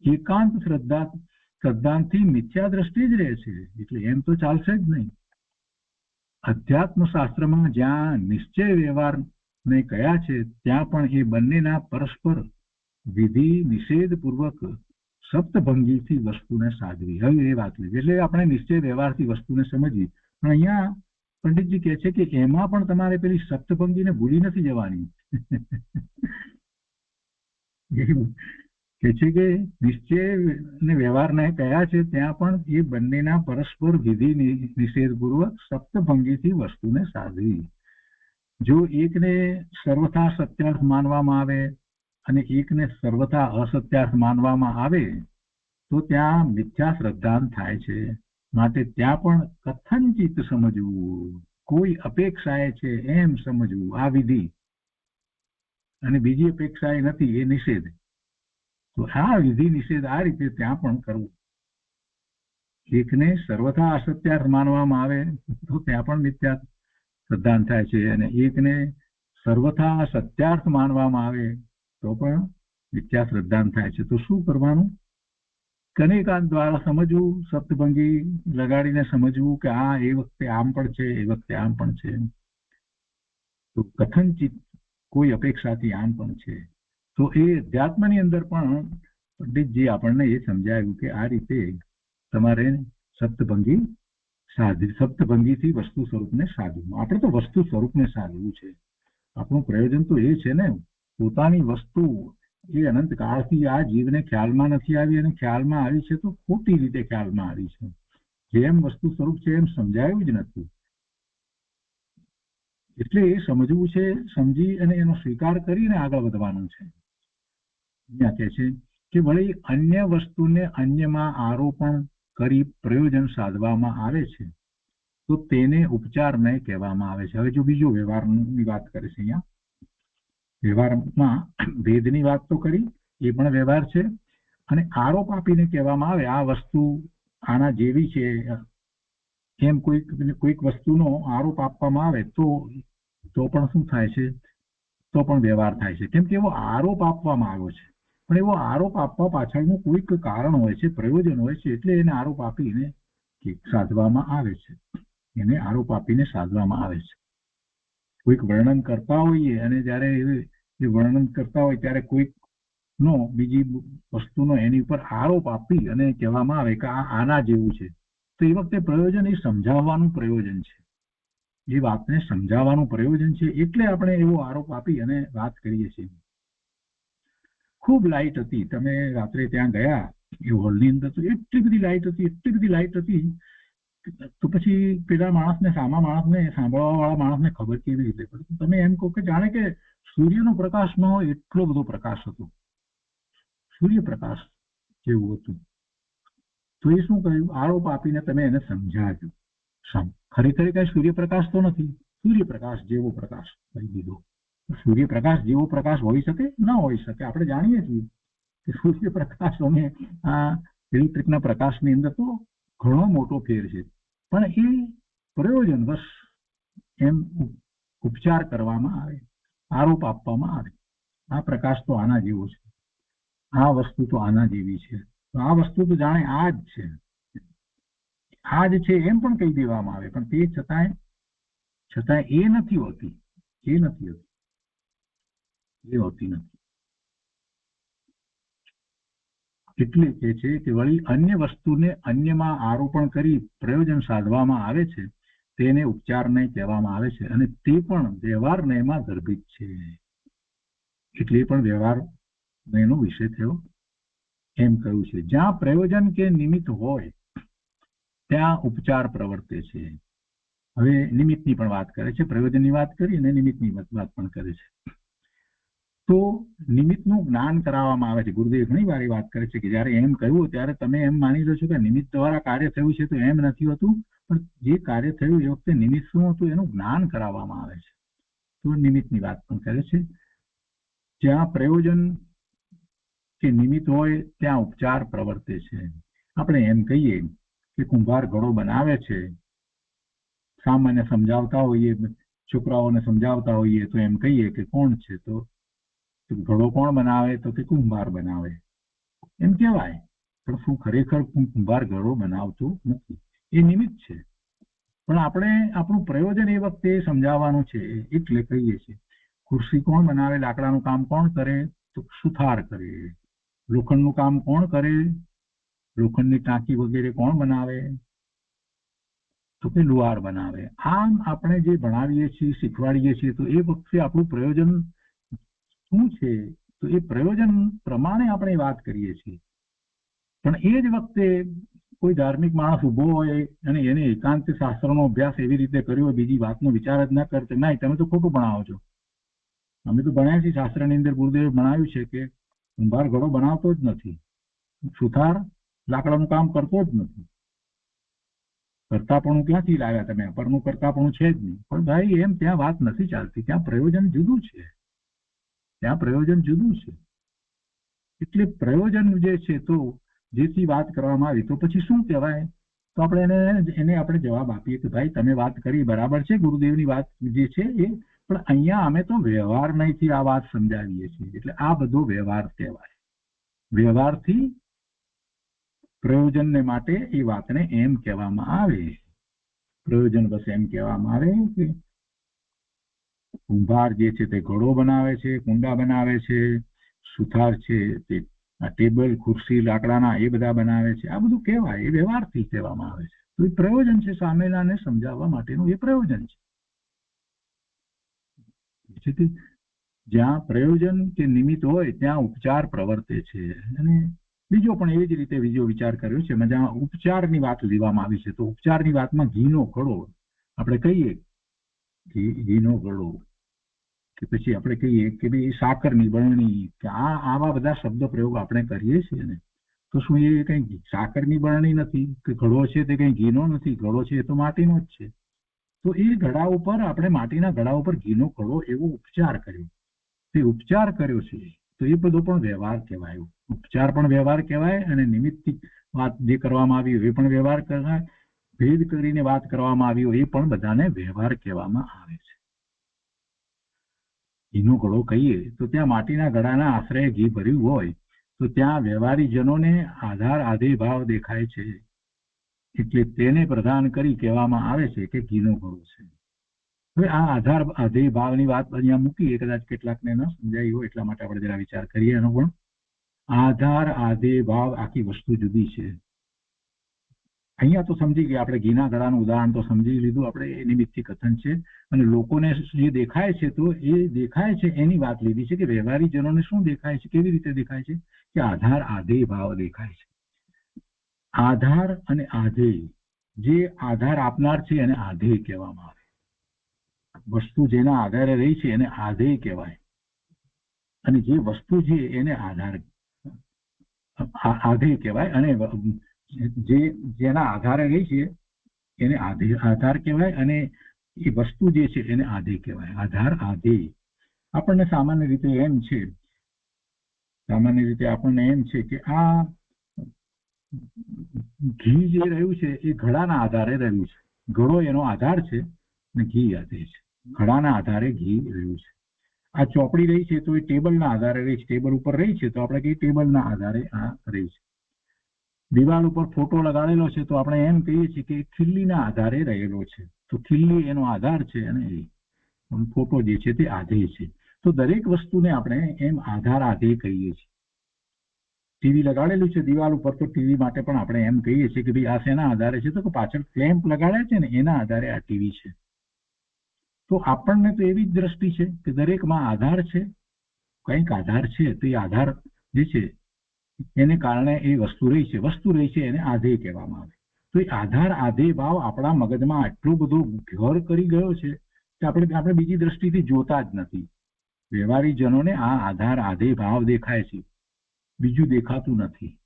એકાંત શ્રદ્ધાંથી મિથ્યા દ્રષ્ટિ જ રહે છે. એટલે એમ તો ચાલશે જ નહીં. અધ્યાત્મ શાસ્ત્રમાં જ્યાં નિશ્ચય વ્યવહારને કયા છે ત્યાં પણ એ બંનેના પરસ્પર વિધિ નિષેધ પૂર્વક સપ્તભંગીથી વસ્તુને સાધવી. હવે એ વાત લીધી એટલે આપણે નિશ્ચય વ્યવહારથી વસ્તુને સમજવી. પણ અહીંયા પંડિતજી કહે છે કે એમાં પણ તમારે પેલી સપ્તભંગીને ભૂલી નથી જવાની. કે છે કે નિશ્ચય ને વ્યવહારને કયા છે ત્યાં પણ એ બંનેના પરસ્પર વિધિ નિષેધ પૂર્વક સપ્તભંગીથી વસ્તુને સાધવી. જો એકને સર્વથા સત્યાર્થ માનવામાં આવે અને એકને સર્વથા અસત્યાર્થ માનવામાં આવે તો ત્યાં મિથ્યા શ્રદ્ધાંત થાય છે. માટે ત્યાં પણ કથનચિત સમજવું, કોઈ અપેક્ષાએ છે એમ સમજવું આ વિધિ, અને બીજી અપેક્ષાએ નથી એ નિષેધ. તો આ વિધિ નિષેધ આ રીતે ત્યાં પણ કરવું. એકને સર્વથા અસત્યાર્થ માનવામાં આવે તો ત્યાં પણ મિથ્યા શ્રદ્ધાંત થાય છે, અને એકને સર્વથા સત્યાર્થ માનવામાં આવે તો પણ મિથ્યા શ્રદ્ધાંત થાય છે. તો શું કરવાનું? કનેકાંત દ્વારા સમજવું, સપ્તભંગી લગાડીને સમજવું કે આ એ વખતે આમ પણ છે, એ વખતે આમ પણ છે. તો કથનચિત કોઈ અપેક્ષાથી આમ પણ છે. તો એ અધ્યાત્મની અંદર પણ પંડિતજી આપણને એ સમજાવ્યું કે આ રીતે તમારે સપ્તભંગીથી વસ્તુ સ્વરૂપને સાધવું. આપણે તો વસ્તુ સ્વરૂપને સાધવું છે. આપણું પ્રયોજન તો એ છે ને, પોતાની વસ્તુ એ અનંત કાળથી આ જીવને ખ્યાલમાં નથી આવી, અને ખ્યાલમાં આવી છે તો ખોટી રીતે ખ્યાલમાં આવી છે. જેમ વસ્તુ સ્વરૂપ છે એમ સમજાયું જ નથી. એટલે એ સમજવું છે, સમજી અને એનો સ્વીકાર કરીને આગળ વધવાનું છે. અહીંયા કહે છે કે વળી અન્ય વસ્તુને અન્યમાં આરોપણ કરી પ્રયોજન સાધવામાં આવે છે તો તેને ઉપચારને કહેવામાં આવે છે. હવે જો બીજો વ્યવહારની વાત કરે છે, અહીંયા વ્યવહારમાં ભેદની વાત તો કરી, એ પણ વ્યવહાર છે. અને આરોપ આપીને કહેવામાં આવે આ વસ્તુ આના જેવી છે એમ કોઈક વસ્તુનો આરોપ આપવામાં આવે તો પણ શું થાય છે, તો પણ વ્યવહાર થાય છે. કેમ કે એવો આરોપ આપવામાં આવ્યો છે, પણ એવો આરોપ આપવા પાછળનું કોઈક કારણ હોય છે, પ્રયોજન હોય છે, એટલે એને આરોપ આપીને સાધવામાં આવે છે. એને આરોપ આપીને સાધવામાં આવે છે. કોઈક વર્ણન કરતા હોઈએ અને જ્યારે એ વર્ણન કરતા હોય ત્યારે કોઈક નો બીજી વસ્તુનો એની ઉપર આરોપ આપી અને કહેવામાં આવે કે આ આના જેવું છે, તો એ વખતે પ્રયોજન એ સમજાવવાનું પ્રયોજન છે. એ વાતને સમજાવવાનું પ્રયોજન છે, એટલે આપણે એવો આરોપ આપી અને વાત કરીએ છીએ. ખૂબ લાઇટ હતી, તમે રાત્રે ત્યાં ગયા એ હોલની અંદર તો એટલી બધી લાઇટ હતી તો પછી પેલા માણસને, સામા માણસને, સાંભળવા વાળા માણસને ખબર કેવી રીતે પડે? તમે એમ કહો કે જાણે કે સૂર્યનો પ્રકાશ ન હોય એટલો બધો પ્રકાશ હતો, સૂર્યપ્રકાશ જેવું હતું. તો એ શું કહ્યું? આરોપ આપીને તમે એને સમજાવ્યું. ખરેખર કઈ સૂર્યપ્રકાશ તો નથી, સૂર્યપ્રકાશ જેવો પ્રકાશ કહી દીધો. સૂર્યપ્રકાશ જેવો પ્રકાશ હોઈ શકે? ન હોઈ શકે. આપણે જાણીએ છીએ કે સૂર્યપ્રકાશ અને આ ઇલેક્ટ્રિકના પ્રકાશની અંદર તો ઘણો મોટો ફેર છે, પણ એ પ્રયોજન બસ એમ ઉપચાર કરવામાં આવે, આરોપ આપવામાં આવે. આ પ્રકાશ તો આના જેવો છે, આ વસ્તુ તો આના જેવી છે, આ વસ્તુ તો જાણે આ જ છે, આ જ છે એમ પણ કહી દેવામાં આવે, પણ તે છતાંય એ નથી હોતી, એ હોતી નથી. એટલે કે છે કે વળી અન્ય વસ્તુને અન્યમાં આરોપણ કરી પ્રયોજન સાધવામાં આવે છે, તેને ઉપચાર નહીં કહેવામાં આવે છે, અને તે પણ વ્યવહાર નયમાં ગર્ભિત છે. એટલે એ પણ વ્યવહાર નયનો વિષય થયો એમ કહ્યું છે. જ્યાં પ્રયોજન કે નિમિત્ત હોય ત્યાં ઉપચાર પ્રવર્તે છે. હવે નિમિત્તની પણ વાત કરે છે, પ્રયોજનની વાત કરી અને નિમિત્તની વાત પણ કરે છે. તો નિમિત્તનું જ્ઞાન કરાવવામાં આવે છે. ગુરુદેવ ઘણી વાર વાત કરે છે કે જયારે એમ કહ્યું ત્યારે તમે એમ માની લો છો કે નિમિત્ત દ્વારા કાર્ય થયું છે, તો એમ નથી હોતું, પણ જે કાર્ય થયું એ વખતે નિમિત્ત શું હતું એનું જ્ઞાન કરાવવામાં આવે છે. તો નિમિત્તની વાત પણ કરે છે. જ્યાં પ્રયોજન કે નિમિત્ત હોય ત્યાં ઉપચાર પ્રવર્તે છે. આપણે એમ કહીએ કે કુંભાર ઘડો બનાવે છે, સામાન્ય સમજાવતા હોઈએ, છોકરાઓને સમજાવતા હોઈએ તો એમ કહીએ કે કોણ છે? તો ઘડો કોણ બનાવે? તો કે કુંભાર બનાવે, એમ કહેવાય. પણ શું ખરેખર કુંભાર ઘડો બનાવતો નથી, એ નિમિત્ત છે. પણ આપણે આપણું પ્રયોજન એ વખતે સમજાવવાનું છે, એટલે કહીએ છીએ. ખુરશી કોણ બનાવે? લાકડાનું કામ કોણ કરે? તો સુથાર કરે. લોખંડનું કામ કોણ કરે? લોખંડની ટાંકી વગેરે કોણ બનાવે? તો કે લુહાર બનાવે. આમ આપણે જે ભણાવીએ છીએ, શીખવાડીએ છીએ, તો એ વખતે આપણું પ્રયોજન શું છે? તો એ પ્રયોજન પ્રમાણે આપણે વાત કરીએ છીએ. પણ એ જ વખતે કોઈ ધાર્મિક માણસ ઉભો હોય અને એને એકાંત શાસ્ત્રનો અભ્યાસ એવી રીતે કર્યો, બીજી વાતનો વિચાર જ ના કરતો, ના તમે તો ખોટું ભણાવો છો. અમે તો ભણ્યા છીએ, શાસ્ત્રની અંદર ગુરુદેવે ભણાવ્યું છે કે કુંભાર ઘડો બનાવતો જ નથી, સુથાર લાકડાનું કામ કરતો જ નથી. કરતાપણું ક્યાંથી લાવ્યા તમે? પરનું કરતાપણું છે જ નહીં. પણ ભાઈ એમ ત્યાં વાત નથી ચાલતી, ત્યાં પ્રયોજન જુદું છે, ત્યાં પ્રયોજન જુદું છે. એટલે પ્રયોજન જે છે તો જેથી વાત કરવામાં આવી તો પછી શું કહેવાય? તો આપણે એને આપણે જવાબ આપીએ કે ભાઈ તમે વાત કરી બરાબર છે, ગુરુદેવની વાત જે છે એ, પણ અહીંયા અમે તો વ્યવહાર નહીંથી આ વાત સમજાવીએ છીએ, એટલે આ બધો વ્યવહાર કહેવાય. વ્યવહારથી પ્રયોજનને માટે એ વાતને એમ કહેવામાં આવે. પ્રયોજન બસ એમ કહેવામાં આવે કે કુંભાર જે છે તે ઘડો બનાવે છે, કુંડા બનાવે છે, સુથાર છે તે ટેબલ ખુરશી લાકડાના એ બધા બનાવે છે. આ બધું કહેવાય, એ વ્યવહારથી કહેવામાં આવે છે. તો એ પ્રયોજન છે, સામેલાને સમજાવવા માટેનું એ પ્રયોજન છે. જ્યાં પ્રયોજન કે નિમિત્ત હોય ત્યાં ઉપચાર પ્રવર્તે છે. અને બીજો પણ એવી જ રીતે બીજો વિચાર કર્યો છે, જ્યાં ઉપચારની વાત લેવામાં આવી છે. તો ઉપચારની વાતમાં ઘીનો ઘડો આપણે કહીએ, ઘીનો ઘડો, કે પછી આપણે કહીએ કે ભાઈ સાકરની બરણી, કે આવા બધા શબ્દ પ્રયોગ આપણે કરીએ છીએ ને, તો શું એ કઈ સાકરની બરણી નથી? કે ઘડો છે તે કઈ ઘીનો નથી? ઘડો છે એ તો માટીનો જ છે. તો એ ઘડા ઉપર આપણે માટીના ઘડા ઉપર ઘીનો ઘડો એવો ઉપચાર કર્યો, તે ઉપચાર કર્યો છે, તો એ બધો પણ વ્યવહાર કહેવાય. ઉપચાર પણ વ્યવહાર કહેવાય અને વાત જે કરવામાં આવી હોય એ પણ વ્યવહાર કહેવાય, ભેદ કરીને વાત કરવામાં આવી હોય એ પણ બધાને વ્યવહાર કહેવામાં આવે છે. ઘીનો ઘડો કહીએ તો ત્યાં માટીના ઘડાના આશ્રય ઘી ભર્યું હોય તો ત્યાં વ્યવહારીજનોને આધાર આધેય ભાવ દેખાય છે, એટલે તેને પ્રદાન કરી કહેવામાં આવે છે કે ઘીનો ઘડો છે. હવે આ આધાર આધેય ભાવની વાત અહીંયા મૂકીએ, કદાચ કેટલાકને ન સમજાય હોય એટલા માટે આપણે જરા વિચાર કરીએ. એનો પણ આધાર આધેય ભાવ આખી વસ્તુ જુદી છે. અહીંયા તો સમજી ગયા આપણે, ઘીના ઘડાનું ઉદાહરણ તો સમજી લીધું આપણે, એ નિમિત્તથી કથન છે. અને લોકોને જે દેખાય છે તો એ દેખાય છે એની વાત લીધી છે કે વ્યવહારીજનોને શું દેખાય છે, કેવી રીતે દેખાય છે કે આધાર આધેય ભાવ દેખાય છે. આધાર અને આધેય, જે આધાર આપનાર છે એને આધેય કહેવામાં આવે. વસ્તુ જેના આધારે રહી છે એને આધેય કહેવાય, અને જે વસ્તુ છે એને આધેય કહેવાય, અને જેના આધારે રહી છે એને આધાર કહેવાય, અને એ વસ્તુ જે છે એને આધેય કહેવાય. આધાર આધેય આપણને સામાન્ય રીતે એમ છે કે આ ઘી જે રહ્યું છે એ ઘડાના આધારે રહ્યું છે. ઘડો એનો આધાર છે અને ઘી આધેય છે. ઘડાના આધારે ઘી રહ્યું છે. આ ચોપડી રહી છે તો એ ટેબલના આધારે રહી છે. ટેબલ ઉપર રહી છે તો આપણે કહીએ ટેબલના આધારે આ રહી છે. દિવાલ ઉપર ફોટો લગાડેલો છે તો આપણે એમ કહીએ છીએ કે ખીલ્લીના આધારે રહેલો છે. તો ખીલ્લી એનો આધાર છે અને ફોટો જે છે તે આધેય છે. તો દરેક વસ્તુને આપણે એમ આધાર આધેય કહીએ છીએ. ટીવી લગાડેલું છે દિવાલ ઉપર તો ટીવી માટે પણ આપણે એમ કહીએ છીએ કે ભાઈ આ શેના આધારે છે, તો પાછળ ક્લેમ્પ લગાડ્યા છે ને એના આધારે આ ટીવી છે. તો આપણને તો એવી જ દ્રષ્ટિ છે કે દરેકમાં આધાર છે, કંઈક આધાર છે, તો એ આધાર જે છે એને કારણે એ વસ્તુ રહી છે એને આધેય કહેવામાં આવે. તો એ આધાર આધેય ભાવ આપણા મગજમાં આટલું બધું ઘર કરી ગયો છે કે આપણે બીજી દ્રષ્ટિથી જોતા જ નથી. વ્યવહારીજનોને આ આધાર આધેય ભાવ દેખાય છે, બીજું દેખાતું નથી.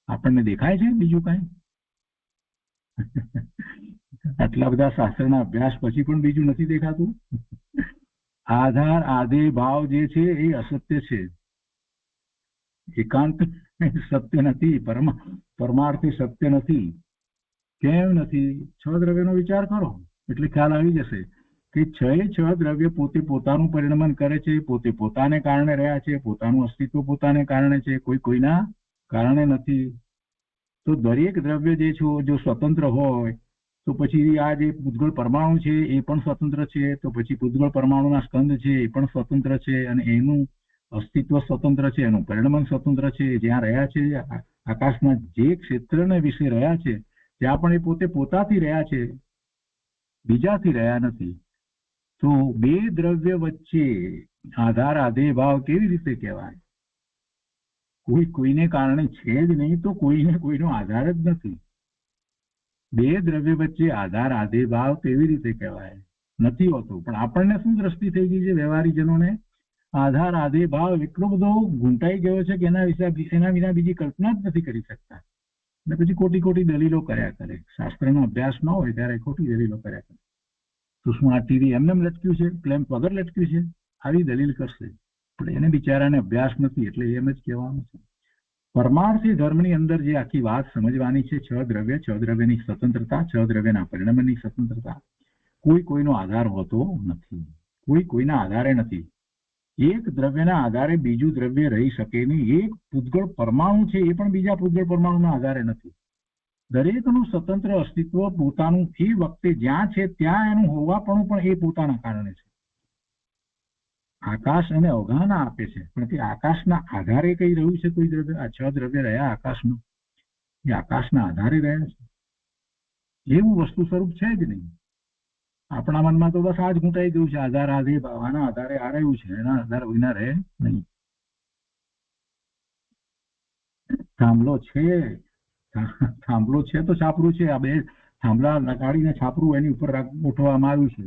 આપણને દેખાય છે બીજું કઈ? આટલા બધા શાસ્ત્રના અભ્યાસ પછી પણ બીજું નથી દેખાતું. આધાર આધેય ભાવ જે છે એ અસત્ય છે, એકાંત સત્ય નથી, પરમાર્થી સત્ય નથી. કેમ નથી? 6 દ્રવ્યનો વિચાર કરો એટલે ખ્યાલ આવી જશે કે 6 દ્રવ્ય પોતે પોતાનું પરિણમન કરે છે, પોતે પોતાને કારણે રહ્યા છે, પોતાનું અસ્તિત્વ પોતાને કારણે છે, કોઈ કોઈના કારણે નથી. તો દરેક દ્રવ્ય જે છે જો સ્વતંત્ર હોય તો પછી આ જે પૂતગળ પરમાણુ છે એ પણ સ્વતંત્ર છે, તો પછી પૂતગળ પરમાણુના સ્કંદ છે એ પણ સ્વતંત્ર છે, અને એનું અસ્તિત્વ સ્વતંત્ર છે, એનું પરિણમન સ્વતંત્ર છે. જ્યાં રહ્યા છે આકાશમાં જે ક્ષેત્રને વિશે રહ્યા છે ત્યાં પણ એ પોતે પોતાથી રહ્યા છે, બીજાથી રહ્યા નથી. તો બે દ્રવ્ય વચ્ચે આધાર આધેય ભાવ કેવી રીતે કહેવાય? કોઈ કોઈને કારણે છે જ નહીં તો કોઈને કોઈનો આધાર જ નથી. બે દ્રવ્ય વચ્ચે આધાર આધેય ભાવ કેવી રીતે કહેવાય? નથી હોતો. પણ આપણને શું દ્રષ્ટિ થઈ ગઈ છે વ્યવહારીજનોને? આધાર આધેય ભાવ એટલો બધો ઘૂંટાઈ ગયો છે કે એના વિના બીજી કલ્પના જ નથી કરી શકતા. અને પછી ખોટી દલીલો કર્યા કરે. શાસ્ત્રનો અભ્યાસ ન હોય ત્યારે ખોટી દલીલો કર્યા કરે. તો શું આ ટીવી એમને લટક્યું છે, ક્લેમ્પ વગર લટક્યું છે? આવી દલીલ કરશે. પણ એને બિચારાને અભ્યાસ નથી એટલે એમ જ કહેવાનું છે. પરમાર્થી ધર્મની અંદર જે આખી વાત સમજવાની છે, 6 દ્રવ્ય, 6 દ્રવ્યની સ્વતંત્રતા, 6 દ્રવ્યના પરિણમનની સ્વતંત્રતા, કોઈ કોઈનો આધાર હોતો નથી, કોઈ કોઈના આધારે નથી. એક દ્રવ્યના આધારે બીજું દ્રવ્ય રહી શકે નહીં. એક પૂતગળ પરમાણુ છે એ પણ બીજા પૂતગળ પરમાણુના આધારે નથી. દરેકનું સ્વતંત્ર અસ્તિત્વ પોતાનું એ વખતે જ્યાં છે ત્યાં એનું હોવાપણું પણ એ પોતાના કારણે છે. આકાશ એને અવગાહના આપે છે, પણ તે આકાશના આધારે કઈ રહ્યું છે કોઈ દ્રવ્ય? આ 6 દ્રવ્ય રહ્યા આકાશનું, એ આકાશના આધારે રહ્યા છે. એવું વસ્તુ સ્વરૂપ છે જ નહીં. આપણા મનમાં તો બસ આ જ ઘૂંટાઈ ગયું છે, આધાર આધેય ભાવ, આના આધારે આ રહ્યું છે, એના આધાર વિના રહે નહીં. થાંભલો છે તો છાપરું છે. આ બે થાંભલા લગાડીને છાપરું એની ઉપર ગોઠવવામાં આવ્યું છે.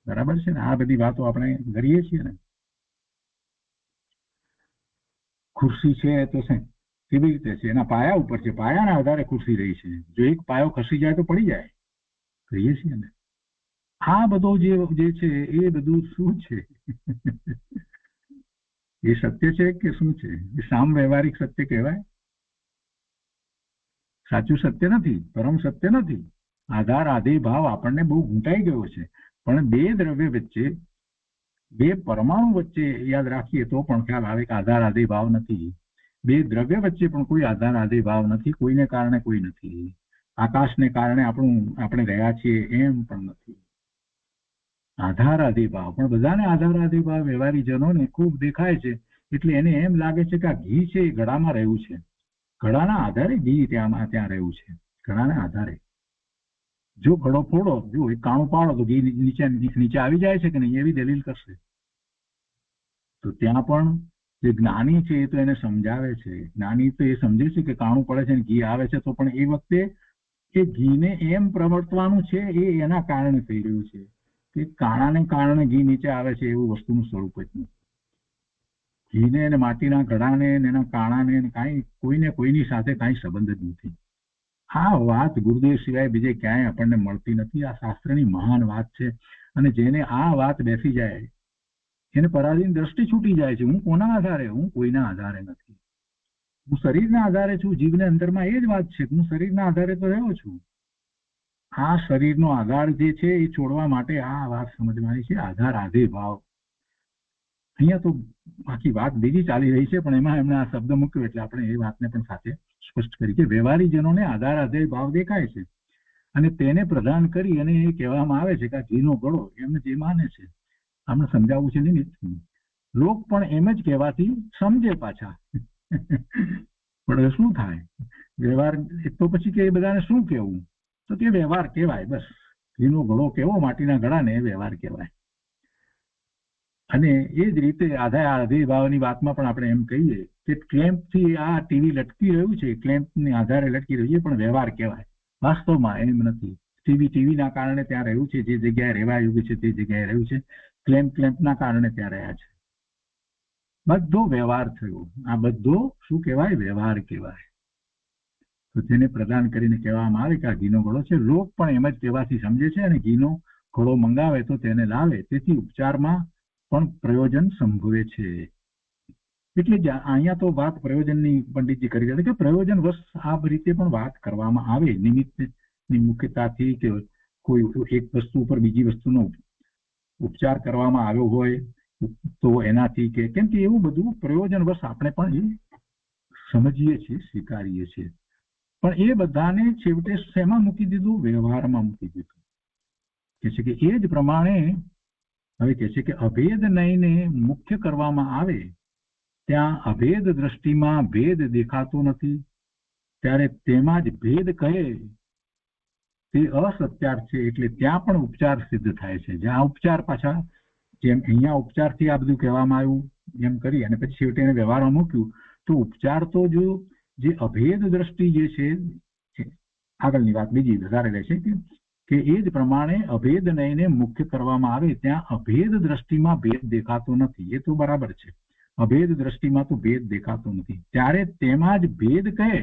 બરાબર છે ને? આ બધી વાતો આપણે કરીએ છીએ ને. ખુરશી છે તો કેવી રીતે છે? એના પાયા ઉપર છે, પાયાના આધારે ખુરશી રહી છે. જો એક પાયો ખસી જાય તો પડી જાય, કહીએ છીએ ને. આ બધું જે છે એ બધું શું છે? એ સત્ય છે કે શું છે? એ સામ વ્યવહારિક સત્ય કહેવાય? સાચું સત્ય નથી, પરમ સત્ય નથી. આધાર આધેય ભાવ આપણને બહુ ઘૂંટાઈ ગયો છે. પણ બે દ્રવ્ય વચ્ચે, બે પરમાણુ વચ્ચે યાદ રાખીએ તો પણ ખ્યાલ આવે કે આધાર આધેય ભાવ નથી. બે દ્રવ્ય વચ્ચે પણ કોઈ આધાર આધેય ભાવ નથી. કોઈને કારણે કોઈ નથી. આકાશને કારણે આપણે રહ્યા છીએ એમ પણ નથી. આધાર આધેય ભાવ, પણ બધાને આધાર આધેય ભાવ વ્યવહારીજનોને ખૂબ દેખાય છે. એટલે એને એમ લાગે છે કે આ ઘી છે એ ઘડામાં રહ્યું છે. ઘડાના આધારે ઘી ત્યાં રહ્યું છે. ઘડાના આધારે જો ઘડો ફોડો, જો એક કાણું પાડો તો ઘી નીચે આવી જાય છે કે નહીં, એવી દલીલ કરશે. તો ત્યાં પણ જે જ્ઞાની છે એ તો એને સમજાવે છે. જ્ઞાની તો એ સમજે છે કે કાણું પડે છે ને ઘી આવે છે, તો પણ એ વખતે એ ઘીને એમ પ્રવર્તવાનું છે એ એના કારણે થઈ રહ્યું છે. કે કાણાને કારણે ઘી નીચે આવે છે એવું વસ્તુનું સ્વરૂપ જ નથી. ઘીને અને માટીના ઘડાને એના કાણાને કોઈને કોઈની સાથે કાંઈ સંબંધ જ નથી. આ વાત ગુરુદેવ સિવાય બીજે ક્યાંય આપણને મળતી નથી. આ શાસ્ત્રની મહાન વાત છે. અને જેને આ વાત બેસી જાય એને પરાધીન દ્રષ્ટિ છૂટી જાય છે. હું કોના આધારે? હું કોઈના આધારે નથી. હું શરીરના આધારે છું. જીવને અંદરમાં એ જ વાત છે કે હું શરીરના આધારે તો રહ્યો છું. આ શરીરનો આધાર જે છે એ છોડવા માટે આ વાત સમજવાની છે. આધાર આધેય ભાવ. અહીંયા તો આખી વાત બીજી ચાલી રહી છે, પણ એમાં એમણે આ શબ્દ મૂક્યો એટલે આપણે એ વાતને પણ સાથે સ્પષ્ટ કરી કે વ્યવહારીજનોને આધાર આધેય ભાવ દેખાય છે અને તેને પ્રદાન કરી અને એ કહેવામાં આવે છે કે આ ઘીનો ગળો એમને જે માને છે. આમને સમજાવવું છે નહીં. લોક પણ એમ જ કહેવાથી સમજે પાછા. પણ શું થાય? વ્યવહાર તો પછી કે એ બધાને શું કહેવું? તો કે વ્યવહાર કહેવાય. બસ ઘીનો ગળો કેવો માટીના ગળાને એ વ્યવહાર કહેવાય. અને એ જ રીતે આધાર આધેય ભાવની વાતમાં પણ આપણે એમ કહીએ કે ક્લેમ્પથી આ ટીવી લટકી રહ્યું છે, ક્લેમ્પની આધારે લટકી રહ્યું છે, પણ વ્યવહાર કહેવાય. વાસ્તવમાં એમ નથી. ટીવીના કારણે ત્યાં રહ્યું છે, જે જગ્યાએ રહેવા યોગ્ય છે તે જગ્યાએ રહ્યું છે. ક્લેમ્પના કારણે ત્યાં રહ્યા છે. બધો વ્યવહાર થયો. આ બધો શું કહેવાય? વ્યવહાર કહેવાય. તો તેને પ્રદાન કરીને કહેવામાં આવે કે આ ઘીનો ઘડો છે. લોક પણ એમ જ કહેવાથી સમજે છે અને ઘીનો ઘડો મંગાવે તો તેને લાવે. તેથી ઉપચારમાં પણ પ્રયોજન સંભવે છે. એટલે અહીંયા તો વાત પ્રયોજનની પંડિતજી કરી રહ્યા કે પ્રયોજન વશ આ રીતે પણ વાત કરવામાં આવે. નિમિત્તની મુખ્યતાથી કે કોઈ એક વસ્તુ ઉપર બીજી વસ્તુનો ઉપચાર કરવામાં આવ્યો હોય તો એનાથી કે કેમ કે એવું બધું પ્રયોજન વશ આપણે પણ એ સમજીએ છીએ, સ્વીકારીએ છીએ. પણ એ બધાને છેવટે શેમાં મૂકી દીધું? વ્યવહારમાં મૂકી દીધું. કે છે કે એ જ પ્રમાણે હવે કે છે કે અભેદ નયને મુખ્ય કરવામાં આવે ત્યાં અભેદ દ્રષ્ટિમાં ભેદ દેખાતો નથી. ત્યારે તેમાં જ ભેદ કહે તે અસત્યાર્થ છે. એટલે ત્યાં પણ ઉપચાર સિદ્ધ થાય છે. જ્યાં ઉપચાર પાછા જેમ અહીંયા ઉપચારથી આ બધું કહેવામાં આવ્યું એમ કરી અને પછી છેવટે એને વ્યવહારમાં મૂક્યું તો ઉપચાર તો જો જે અભેદ દ્રષ્ટિ જે છે આગળની વાત બીજી વધારે રહેશે કે એ જ પ્રમાણે અભેદ નયને મુખ્ય કરવામાં આવે ત્યાં અભેદ દ્રષ્ટિમાં ભેદ દેખાતો નથી. એ તો બરાબર છે. અભેદ દ્રષ્ટિમાં તો ભેદ દેખાતો નથી. ત્યારે તેમાં જ ભેદ કહે.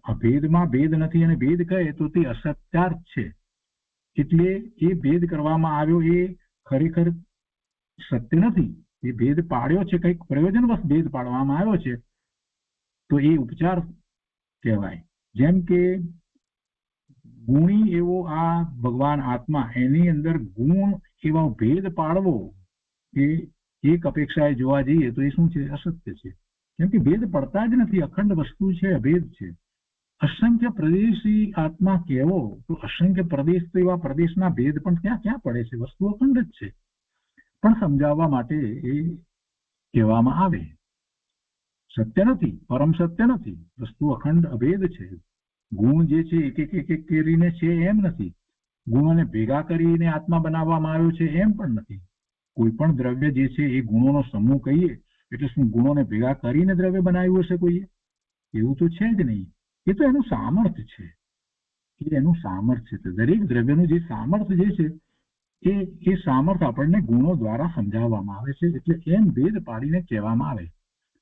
અભેદમાં ભેદ નથી અને ભેદ કહે તો તે અસત્યાર્થ છે. એટલે એ ભેદ કરવામાં આવ્યો એ ખરેખર સત્ય નથી. એ ભેદ પાડ્યો છે, કંઈક પ્રયોજનવશ ભેદ પાડવામાં આવ્યો છે તો એ ઉપચાર કહેવાય. જેમ કે ગુણી એવો આ ભગવાન આત્મા, એની અંદર ગુણ એવો ભેદ પાડવો એ એક અપેક્ષાએ જોવા જઈએ તો એ શું છે? અસત્ય છે. કેમ કે ભેદ પડતા જ નથી. અખંડ વસ્તુ છે, અભેદ છે. અસંખ્ય પ્રદેશી આત્મા કહેવો તો અસંખ્ય પ્રદેશ તો એવા પ્રદેશના ભેદ પણ ક્યાં પડે છે? વસ્તુ અખંડ જ છે. પણ સમજાવવા માટે એ કહેવામાં આવે. સત્ય નથી, પરમ સત્ય નથી. વસ્તુ અખંડ અભેદ છે. ગુણ જે છે એક એક કરીને છે એમ નથી. ગુણોને ભેગા કરીને આત્મા બનાવવામાં આવ્યો છે એમ પણ નથી. કોઈ પણ દ્રવ્ય જે છે એ ગુણોનો સમૂહ કહીએ એટલે શું ગુણોને ભેગા કરીને દ્રવ્ય બનાવ્યું હશે કોઈએ? એવું તો છે જ નહીં. એ તો એનું સામર્થ્ય છે. એ એનું સામર્થ્ય છે. દરેક દ્રવ્યનું જે સામર્થ્ય જે છે એ સામર્થ્ય આપણને ગુણો દ્વારા સમજાવવામાં આવે છે. એટલે એમ ભેદ પાડીને કહેવામાં આવે.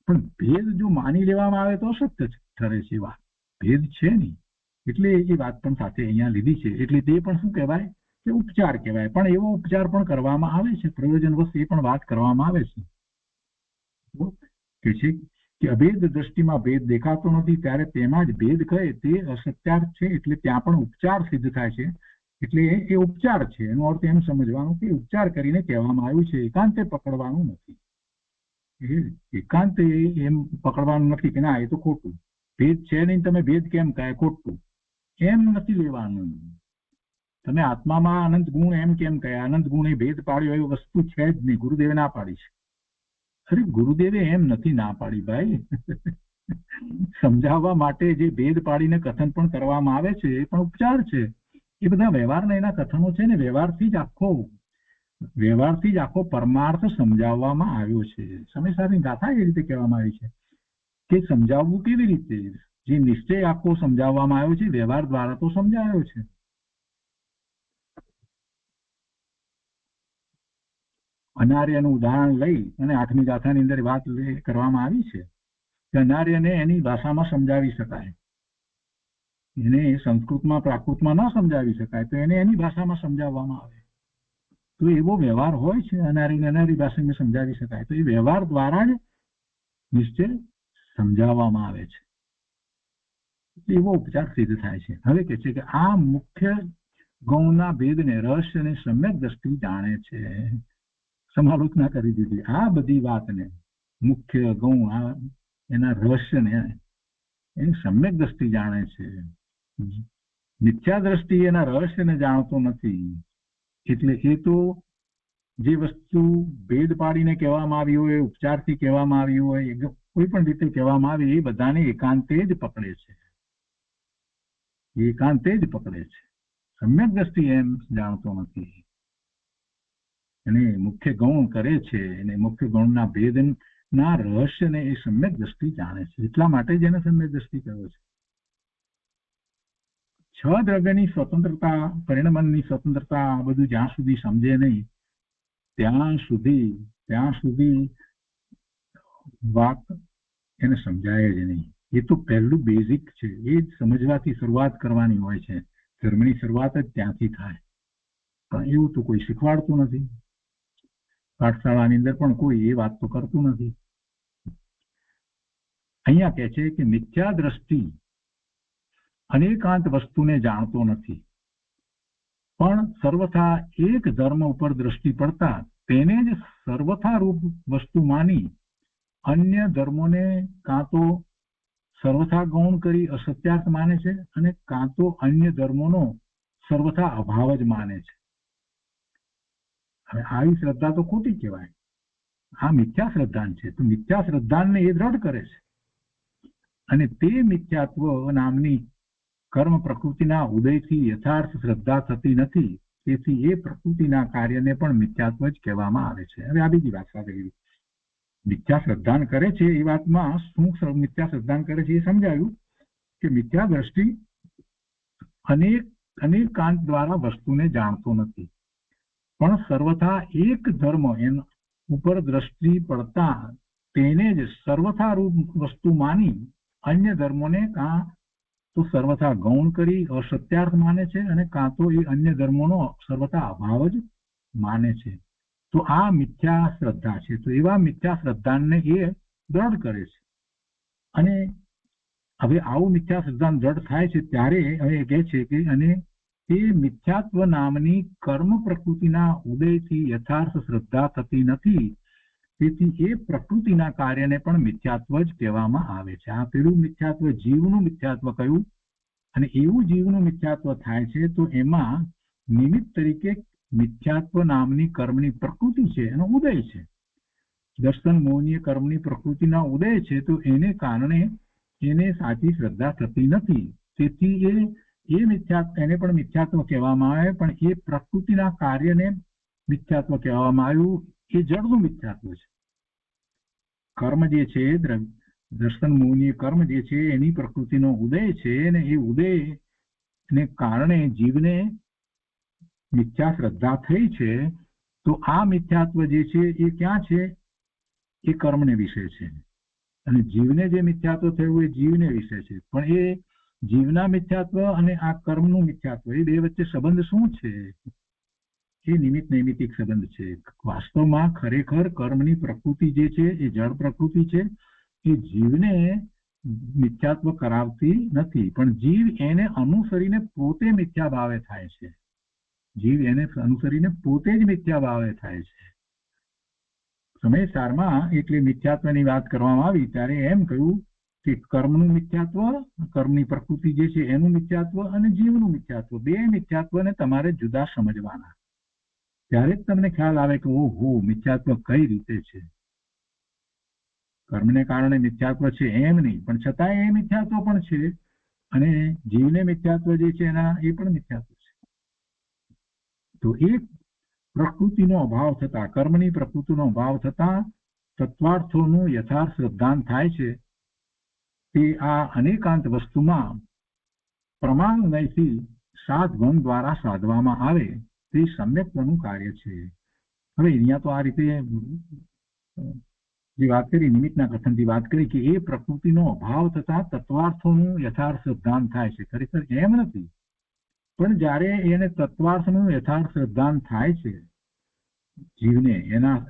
પણ ભેદ જો માની લેવામાં આવે તો અસત્ય ઠરે છે. વાત ભેદ છે નહીં. એટલે એ વાત પણ સાથે અહીંયા લીધી છે. એટલે તે પણ શું કહેવાય? કે ઉપચાર કહેવાય. પણ એવો ઉપચાર પણ કરવામાં આવે છે. પ્રયોજન વશ એ પણ વાત કરવામાં આવે છે. કે છે કે અભેદ દ્રષ્ટિમાં ભેદ દેખાતો નથી ત્યારે તેમાં જ ભેદ કહે તે અસત્યાર્થ છે, એટલે ત્યાં પણ ઉપચાર સિદ્ધ થાય છે. એટલે એ ઉપચાર છે, એનો અર્થ એમ સમજવાનું કે ઉપચાર કરીને કહેવામાં આવ્યું છે, એકાંતે પકડવાનું નથી. એકાંતે એમ પકડવાનું નથી કે ના એ તો ખોટું, ભેદ છે નહીં, તમે ભેદ કેમ કહે ખોટું, એમ નથી લેવાનું. તમે આત્મામાં અનંત ગુણ એમ કેમ કહે, અનંત ગુણ એ ભેદ પાડ્યો એવી વસ્તુ છે જ નહીં, ગુરુદેવે ના પાડી છે. અરે ગુરુદેવે એમ નથી ના પાડી ભાઈ. સમજાવવા માટે જે ભેદ પાડીને કથન પણ કરવામાં આવે છે એ પણ ઉપચાર છે. એ બધા વ્યવહારના એના કથનો છે ને, વ્યવહારથી જ આખો પરમાર્થ સમજાવવામાં આવ્યો છે. સમયસારની ગાથા એ રીતે કહેવામાં આવી છે કે સમજાવવું કેવી રીતે, જે નિશ્ચય આખો સમજાવવામાં આવ્યો છે વ્યવહાર દ્વારા તો સમજાયો છે. અનાર્યનું ઉદાહરણ લઈ અને 8મી ગાથાની અંદર વાત કરવામાં આવી છે કે અનાર્યને એની ભાષામાં સમજાવી શકાય, એને સંસ્કૃતમાં પ્રાકૃતમાં ન સમજાવી શકાય તો એને એની ભાષામાં સમજાવવામાં આવે. તો એવો વ્યવહાર હોય છે, અનારીને અનારી ભાષામાં સમજાવી શકાય, તો એ વ્યવહાર દ્વારા જ નિશ્ચય સમજાવવામાં આવે છે. એવો ઉપચાર સિદ્ધ થાય છે. હવે કે છે કે આ મુખ્ય ગૌણના ભેદને રહસ્યને સમ્યક દ્રષ્ટિ જાણે છે. સમાલોચના કરી દીધી આ બધી વાતને, મુખ્ય ગૌણ એના રહસ્યને એની સમ્યક દ્રષ્ટિ જાણે છે. મિથ્યા દ્રષ્ટિ એના રહસ્યને જાણતો નથી. એટલે એ તો જે વસ્તુ ભેદ પાડીને કહેવામાં આવી હોય, ઉપચારથી કહેવામાં આવી હોય, કોઈ પણ રીતે કહેવામાં આવે, એ બધાને એકાંતે જ પકડે છે, એકાંતે જ પકડે છે. સમ્યક દ્રષ્ટિ એમ જાણતો નથી. એને મુખ્ય ગૌણ કરે છે, એને મુખ્ય ગૌણના ભેદના રહસ્યને એ સમ્યક દ્રષ્ટિ જાણે છે. એટલા માટે જ એને સમ્યક દ્રષ્ટિ કહ્યો છે. 6 દ્રવ્યની સ્વતંત્રતા, પરિણમનની સ્વતંત્રતા, આ બધું જ્યાં સુધી સમજે નહીં ત્યાં સુધી વાત એને સમજાય જ નહીં. એ તો પહેલું બેઝિક છે, એ જ સમજવાથી શરૂઆત કરવાની હોય છે. ધર્મની શરૂઆત જ ત્યાંથી થાય, પણ એવું તો કોઈ શીખવાડતું નથી. પાઠશાળાની અંદર પણ કોઈ એ વાત તો કરતું નથી. અહીંયા કહે છે કે મિથ્યા દ્રષ્ટિ અનેકાંત વસ્તુને જાણતો નથી, પણ સર્વથા એક ધર્મ ઉપર દ્રષ્ટિ પડતા તેને જ સર્વથા રૂપ વસ્તુ માની અન્ય ધર્મોને કાં તો સર્વથા ગૌણ કરી અસત્યાર્થ માને છે અને કાં તો અન્ય ધર્મોનો સર્વથા અભાવ જ માને છે. હવે આવી શ્રદ્ધા તો ખોટી કહેવાય, આ મિથ્યા શ્રદ્ધાન છે. તો મિથ્યા શ્રદ્ધાનને એ દ્રઢ કરે છે અને તે મિથ્યાત્વ નામની કર્મ પ્રકૃતિના ઉદયથી યથાર્થ શ્રદ્ધા થતી નથી. તેથી એ પ્રકૃતિના કાર્યને પણ મિથ્યાત્વ જ કહેવામાં આવે છે. હવે આ બીજી વાત સાથે મિથ્યા શ્રદ્ધાન કરે છે એ વાતમાં શું મિથ્યા શ્રદ્ધાન કરે છે એ સમજાયું કે મિથ્યા દ્રષ્ટિ અનેકાંત દ્વારા વસ્તુને જાણતો નથી, પણ સર્વથા એક ધર્મ એના ઉપર દ્રષ્ટિ પડતા તેને જ સર્વથા રૂપ વસ્તુ માની અન્ય ધર્મોને કાં તો સર્વથા ગૌણ કરી અસત્યાર્થ માને છે અને કાં તો એ અન્ય ધર્મોનો સર્વથા અભાવ જ માને છે. તો આ મિથ્યા શ્રદ્ધા છે. તો એવા મિથ્યા શ્રદ્ધાને એ દ્રઢ કરે છે. અને હવે આવું મિથ્યા શ્રદ્ધાન દ્રઢ થાય છે ત્યારે હવે કહે છે કે અને તે મિથ્યાત્વ નામની કર્મ પ્રકૃતિના ઉદયથી યથાર્થ શ્રદ્ધા થતી નથી. તેથી એ પ્રકૃતિના કાર્યને પણ મિથ્યાત્વ જ કહેવામાં આવે છે. આ પેલું મિથ્યાત્વ જીવનું મિથ્યાત્વ કહ્યું, અને એવું જીવનું મિથ્યાત્વ થાય છે તો એમાં નિમિત્ત તરીકે મિથ્યાત્વ નામની કર્મની પ્રકૃતિ છે, એનો ઉદય છે. દર્શન મોહનીય કર્મની પ્રકૃતિના ઉદય છે, તો એને કારણે એને સાચી શ્રદ્ધા થતી નથી. તેથી એ મિથ્યાત્વ, એને પણ મિથ્યાત્વ કહેવામાં આવે, પણ એ પ્રકૃતિના કાર્યને મિથ્યાત્વ કહેવામાં આવ્યું. એ જળનું મિથ્યાત્વ છે. કર્મ જે છે, દર્શન મોહનીય કર્મ જે છે એની પ્રકૃતિનો ઉદય છે, અને એ ઉદયને કારણે જીવને મિથ્યા શ્રદ્ધા થઈ છે. તો આ મિથ્યાત્વ જે છે એ ક્યાં છે? એ કર્મને વિશે છે. અને જીવને જે મિથ્યાત્વ થયું એ જીવને વિશે છે. પણ એ જીવના મિથ્યાત્વ અને આ કર્મનું મિથ્યાત્વ, એ બે વચ્ચે સંબંધ શું છે? એ નિમિત્ત નૈમિત્તિક સંબંધ છે. વાસ્તવમાં ખરેખર કર્મની પ્રકૃતિ જે છે એ જળ પ્રકૃતિ છે. એ જીવને મિથ્યાત્વ કરાવતી નથી, પણ જીવ એને અનુસરીને પોતે મિથ્યા ભાવે થાય છે. જીવ એને અનુસરીને પોતે જ મિથ્યા ભાવે થાય છે. સમયસારમાં એટલે મિથ્યાત્વની વાત કરવામાં આવી ત્યારે એમ કહ્યું કે કર્મનું મિથ્યાત્વ, કર્મની પ્રકૃતિ જે છે એનું મિથ્યાત્વ અને જીવનું મિથ્યાત્વ, બે મિથ્યાત્વને તમારે જુદા સમજવાના. ત્યારે જ તમને ખ્યાલ આવે કે ઓહો, મિથ્યાત્વ કઈ રીતે છે. કર્મને કારણે મિથ્યાત્વ છે એમ નહીં, પણ છતાંય એ મિથ્યાત્વ પણ છે, અને જીવને મિથ્યાત્વ જે છે એના એ પણ મિથ્યાત્વ છે. તો એ પ્રકૃતિનો અભાવ થતા, કર્મની પ્રકૃતિનો અભાવ થતા તત્વાર્થોનું યથાર્થ સિદ્ધાંત થાય છે. તે આ અનેકાંત વસ્તુમાં પ્રમાણનયથી સાધભંગ દ્વારા સાધવામાં આવે તે સમ્યક્ત્વનું કાર્ય છે. હવે અહીંયા તો આ રીતે જે વાત કરી, નિમિત્તના કથનથી વાત કરી કે એ પ્રકૃતિનો અભાવ થતા તત્વાર્થોનું યથાર્થ સિદ્ધાંત થાય છે. ખરેખર એમ નથી, પણ જ્યારે એને તત્વાર્થનું યથાર્થ સિદ્ધાંત થાય છે જીવને,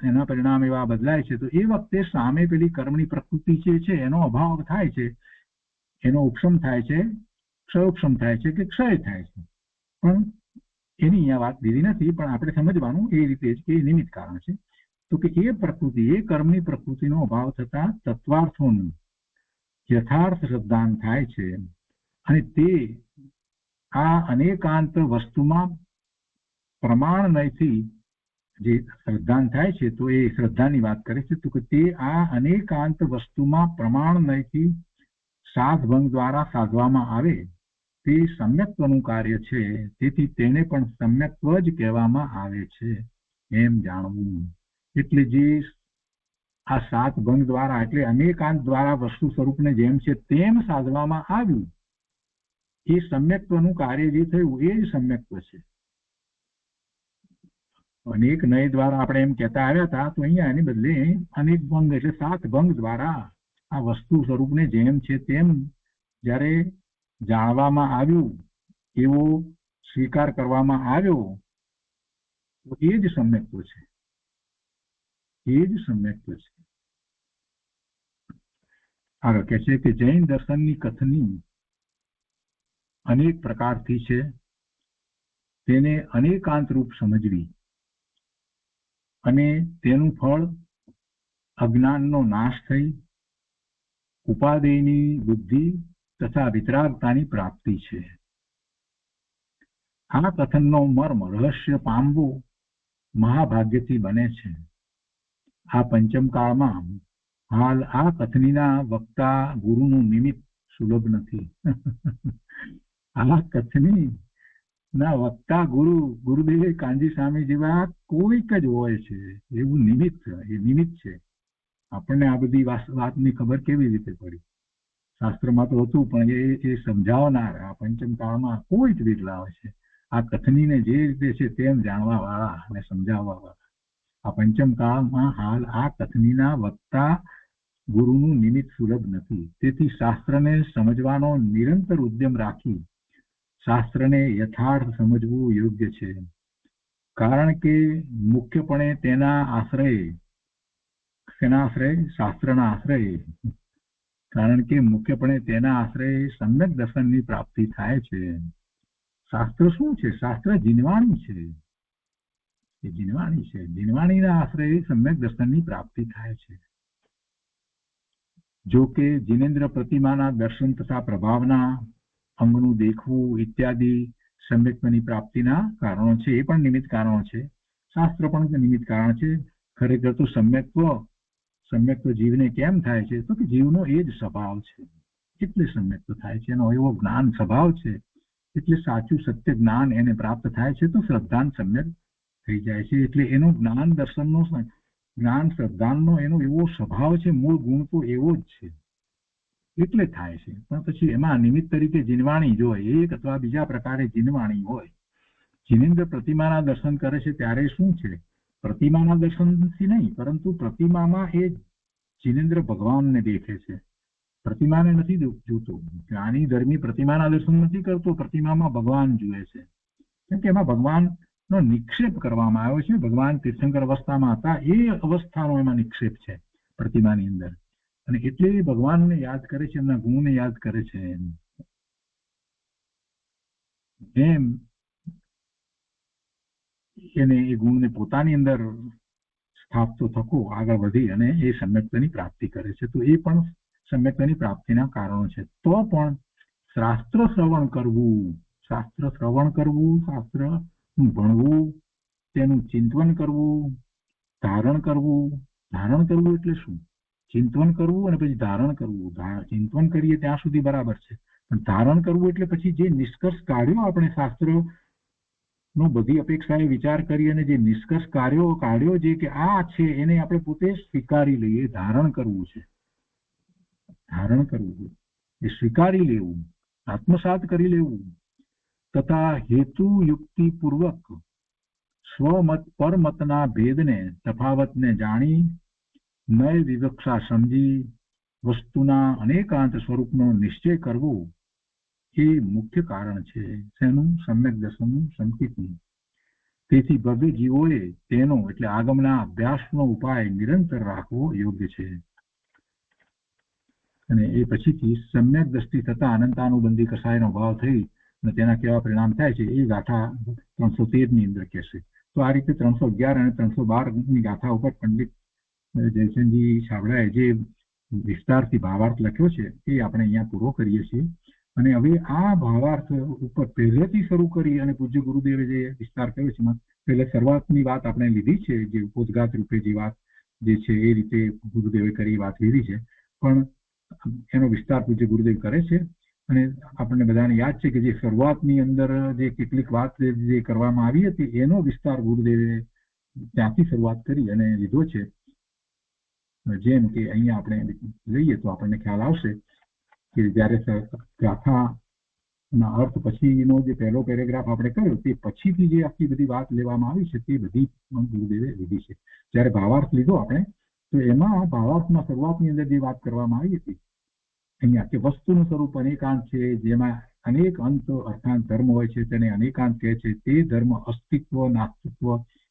એના પરિણામ એવા બદલાય છે, તો એ વખતે સામે પેલી કર્મની પ્રકૃતિ છે એનો અભાવ થાય છે, એનો ઉપશમ થાય છે, ક્ષયોપશમ થાય છે કે ક્ષય થાય છે. પણ એની અહીંયા વાત લીધી નથી, પણ આપણે સમજવાનું એ રીતે જ કે નિમિત્ત કારણ છે. તો કે એ પ્રકૃતિ, એ કર્મની પ્રકૃતિનો અભાવ થતા તત્વાર્થોનું યથાર્થ સિદ્ધાંત થાય છે, અને તે આ અનેકાંત વસ્તુમાં પ્રમાણનયથી જે શ્રદ્ધાંત થાય છે, તો એ શ્રદ્ધાની વાત કરે છે. તો કે તે આ અનેકાંત વસ્તુમાં પ્રમાણનયથી સાધભંગ દ્વારા સાધવામાં આવે તે સમ્યક્ત્વનું કાર્ય છે. તેથી તેને પણ સમ્યક્ત્વ જ કહેવામાં આવે છે એમ જાણવું. એટલે જે આ સાત ભંગ દ્વારા, એટલે અનેકાંત દ્વારા વસ્તુ સ્વરૂપને જેમ છે તેમ સાધવામાં આવ્યું, એ સમ્યક્ત્વનું કાર્ય જે થયું એ જ સમ્યક્ત્વ છે. અનેક નય દ્વારા આપણે એમ કહેતા આવ્યા હતા, તો અહીંયા એની બદલે અનેક ભંગ એટલે સાત ભંગ દ્વારા આ વસ્તુ સ્વરૂપને જેમ છે તેમ જ્યારે જાણવામાં આવ્યું, એવો સ્વીકાર કરવામાં આવ્યો, તો એ જ સમ્યક્ત્વ છે. એ જ સમ્યક્ત્વ છે. આગળ કહે છે કે જૈન દર્શનની કથની અનેક પ્રકારથી છે, તેને અનેકાંત રૂપ સમજવી અને તેનું ફળ અજ્ઞાનનો નાશ થઈ ઉપાદેયની બુદ્ધિ તથા વિતરાગતાની પ્રાપ્તિ છે. આ કથનનો મર્મ રહસ્ય પામવું મહાભાગ્યથી બને છે. આ પંચમ કાળમાં હાલ આ કથનીના વક્તા ગુરુનું નિમિત્ત સુલભ નથી. આ કથની ના વક્તા ગુરુદેવ કાનજી સ્વામી જેવા કોઈક જ હોય છે, એવું નિમિત્ત, એ નિમિત્ત છે. આપણને આ બધી વાતની ખબર કેવી રીતે પડી? શાસ્ત્રમાં તો હતું, પણ એ સમજાવનાર આ પંચમ કાળમાં કોઈ જ વિરલા હોય છે. આ કથનીને જે રીતે છે તેમ જાણવા વાળા અને સમજાવવા વાળા. આ પંચમ કાળમાં હાલ આ કથનીના વક્તા ગુરુનું નિમિત્ત સુલભ નથી. તેથી શાસ્ત્રને સમજવાનો નિરંતર ઉદ્યમ રાખી શાસ્ત્રને યથાર્થ સમજવું યોગ્ય છે. કારણ કે મુખ્યપણે તેના આશ્રય, શેના આશ્રય? શાસ્ત્રના આશ્રય. કારણ કે મુખ્યપણે તેના આશ્રય સમ્યક દર્શનની પ્રાપ્તિ થાય છે. શાસ્ત્ર શું છે? શાસ્ત્ર જીનવાણી છે. એ જીનવાણી છે. જીનવાણીના આશ્રય સમ્યક દર્શનની પ્રાપ્તિ થાય છે. જો કે જીનેન્દ્ર પ્રતિમાના દર્શન તથા પ્રભાવના અંગનું દેખવું ઇત્યાદિ સમ્યક્ત્વની પ્રાપ્તિના કારણો છે. એ પણ નિમિત્ત કારણો છે. શાસ્ત્ર પણ નિમિત્ત કારણ છે. ખરેખર તો સમ્યક્ત્વ જીવને કેમ થાય છે? તો કે જીવનો એ જ સ્વભાવ છે, એટલે સમ્યક્ત્વ થાય છે. એનો એવો જ્ઞાન સ્વભાવ છે, એટલે સાચું સત્ય જ્ઞાન એને પ્રાપ્ત થાય છે, તો શ્રદ્ધાન સમ્યક થઈ જાય છે. એટલે એનો જ્ઞાન દર્શનનો, જ્ઞાન શ્રદ્ધાનનો એનો એવો સ્વભાવ છે, મૂળ ગુણ તો એવો જ છે, એટલે થાય છે. પણ પછી એમાં નિમિત્ત તરીકે જીનવાણી જ હોય, એક અથવા બીજા પ્રકારે જીનવાણી હોય. જીનેન્દ્ર પ્રતિમાના દર્શન કરે છે ત્યારે શું છે? પ્રતિમાના દર્શનથી નહીં, પરંતુ પ્રતિમામાં એ જીનેન્દ્ર ભગવાનને દેખે છે, પ્રતિમાને નથી જોતો. જ્ઞાની ધર્મી પ્રતિમાના દર્શન નથી કરતો, પ્રતિમામાં ભગવાન જુએ છે. કેમ કે એમાં ભગવાન નો નિક્ષેપ કરવામાં આવ્યો છે. ભગવાન તીર્થંકર અવસ્થામાં હતા એ અવસ્થાનો એમાં નિક્ષેપ છે પ્રતિમાની અંદર, અને એટલે ભગવાનને યાદ કરે છે, એમના ગુણને યાદ કરે છે. એમ એને એ ગુણને પોતાની અંદર સ્થાપતો થકો આગળ વધી અને એ સમ્યક્તની પ્રાપ્તિ કરે છે. તો એ પણ સમ્યક્તની પ્રાપ્તિના કારણો છે. તો પણ શાસ્ત્ર શ્રવણ કરવું, શાસ્ત્ર ભણવું, તેનું ચિંતન કરવું, ધારણ કરવું એટલે શું? ચિંતન કરવું અને પછી ધારણ કરવું. ચિંતન કરીએ ત્યાં સુધી બરાબર છે, પણ ધારણ કરવું એટલે પછી જે નિષ્કર્ષ કાઢ્યો આપણે શાસ્ત્ર નો બધી અપેક્ષાએ વિચાર કરી અને જે નિષ્કર્ષ કાઢ્યો જે કે આ છે એને આપણે પોતે સ્વીકારી લઈએ. ધારણ કરવું છે, એ સ્વીકારી લેવું, આત્મસાત કરી લેવું. તથા હેતુ યુક્તિ પૂર્વક સ્વમત પરમતના ભેદને તફાવતને જાણી નય વિવક્ષા સમજી વસ્તુના અનેકાંત સ્વરૂપનો નિશ્ચય કરવો એ મુખ્ય કારણ છે. તેનું સમ્યક દર્શનનું સંકિતનું. તેથી ભવ્ય જીવોએ તેનો એટલે આગમના અભ્યાસનો ઉપાય નિરંતર રાખવો યોગ્ય છે. અને એ પછીથી સમ્યક દ્રષ્ટિ થતા અનંતાનુબંધી કસાયનો ભાવ થઈ અને તેના કેવા પરિણામ થાય છે એ ગાથા 313 ની અંદર કહેશે. તો આ રીતે 311 અને 312 ની ગાથા ઉપર પંડિત જયચંદજી છાબડાએ જે વિસ્તારથી ભાવાર્થ લખ્યો છે એ આપણે અહીંયા પૂરો કરીએ છીએ. અને હવે આ ભાવાર્થ ઉપર પહેલેથી શરૂ કરી અને પૂજ્ય ગુરુદેવે જે વિસ્તાર કર્યો છે, પહેલે શરૂઆતની વાત આપણે લીધી છે, જે ઉદ્ગાત રૂપે જે વાત જે છે એ રીતે ગુરુદેવે કરી વાત લીધી છે, પણ એનો વિસ્તાર પૂજ્ય ગુરુદેવ કરે છે. અને આપણને બધાને યાદ છે કે જે શરૂઆતની અંદર જે કેટલીક વાત જે કરવામાં આવી હતી એનો વિસ્તાર ગુરુદેવે ત્યાંથી શરૂઆત કરી અને લીધો છે. જેમ કે અહીંયા આપણે લઈએ તો આપણને ખ્યાલ આવશે કે જ્યારે ગાથાના અર્થ પછીનો જે પહેલો પેરેગ્રાફ આપણે કર્યો તે પછીથી જે આખી બધી વાત લેવામાં આવી છે તે બધી ગુરુદેવે લીધી છે. જ્યારે ભાવાર્થ લીધો આપણે તો એમાં ભાવાર્થમાં શરૂઆતની અંદર જે વાત કરવામાં આવી હતી અહીંયા કે વસ્તુનું સ્વરૂપ અનેકાંત છે, જેમાં અનેક અંત અર્થાંત ધર્મ હોય છે તેને અનેકાંત કહે છે. તે ધર્મ અસ્તિત્વ, નાસ્તિત્વ,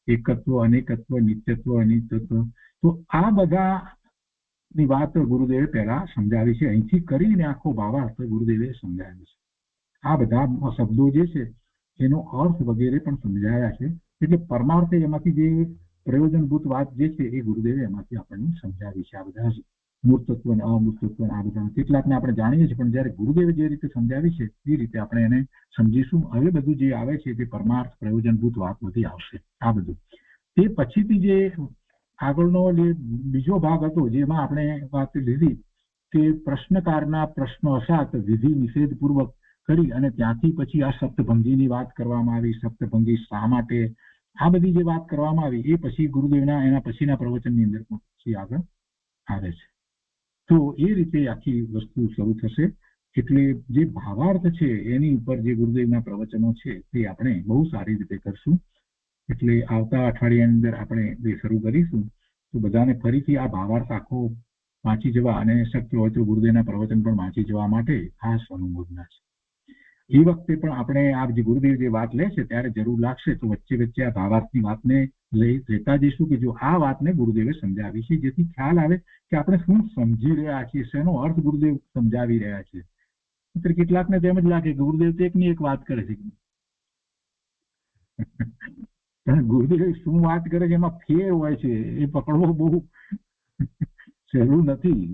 એકત્વ, અનેકત્વ, નિત્યત્વ, અનિત્યત્વ. તો આ બધાની વાત ગુરુદેવે પહેલા સમજાવી છે. અહીંથી કરીને આખો ભાવાર્થ ગુરુદેવે સમજાવ્યો છે. આ બધા શબ્દો જે છે એનો અર્થ વગેરે પણ સમજાયા છે. એટલે પરમાર્થે એમાંથી જે પ્રયોજનભૂત વાત જે છે એ ગુરુદેવે એમાંથી આપણને સમજાવી છે. આ બધા મૂર્તત્વ અને અમૂર્તત્વ આ બધા કેટલાકને આપણે જાણીએ છીએ, પણ જયારે ગુરુદેવે જે રીતે સમજાવી છે એ રીતે આપણે એને સમજીશું. હવે બધું જે આવે છે તે પરમાર્થ પ્રયોજનભૂત વાત બધી આવશે. આ બધું તે પછીથી જે આગળનો જે બીજો ભાગ હતો જેમાં આપણે વાત લીધી કે પ્રશ્નકારના પ્રશ્નો અસાત વિધિ નિષેધ પૂર્વક કરી અને ત્યાંથી પછી આ સપ્તભંગીની વાત કરવામાં આવી. સપ્તભંગી શા માટે, આ બધી જે વાત કરવામાં આવી એ પછી ગુરુદેવના એના પછીના પ્રવચનની અંદર પછી આગળ આવે છે. તો એ રીતે આખી વસ્તુ શરૂ થશે. એટલે જે ભાવાર્થ છે એની ઉપર જે ગુરુદેવના પ્રવચનો છે તે આપણે બહુ સારી રીતે કરશું. એટલે આવતા અઠવાડિયાની અંદર આપણે જે શરૂ કરીશું તો બધાને ફરીથી આ ભાવાર્થ આખો વાંચી જવા અને શક્ય હોય તો ગુરુદેવના પ્રવચન પણ વાંચી જવા માટે ખાસ અનુમોદના છે. એ વખતે પણ આપણે આ જે ગુરુદેવ જે વાત લે છે ત્યારે જરૂર લાગશે તો વચ્ચે વચ્ચે આ ભાવાર્થની વાતને લેતા જઈશું કે જો આ વાતને ગુરુદેવે સમજાવી છે, જેથી ખ્યાલ આવે કે આપણે શું સમજી રહ્યા છીએ, શેનો અર્થ ગુરુદેવ સમજાવી રહ્યા છે. કેટલાકને તેમ જ લાગે ગુરુદેવ તો એકની એક વાત કરે છે, પણ ગુરુદેવ શું વાત કરે છે એમાં ફેર હોય છે. એ પકડવો બહુ સહેલું નથી.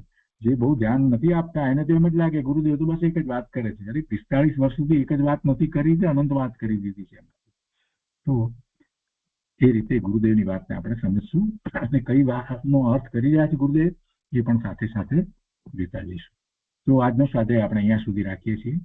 જે બહુ ધ્યાન નથી આપતા એને તો એમ જ લાગે ગુરુદેવ તો બસ એક જ વાત કરે છે. અરે 45 વર્ષ સુધી એક જ વાત નથી કરી છે, અનંત વાત કરી દીધી છે. તો એ રીતે ગુરુદેવની વાતને આપણે સમજશું અને કઈ વાતનો અર્થ કરી રહ્યા છે ગુરુદેવ એ પણ સાથે સાથે લેતા જઈશું. તો આજનો સ્વાધ્યાય આપણે અહીંયા સુધી રાખીએ છીએ.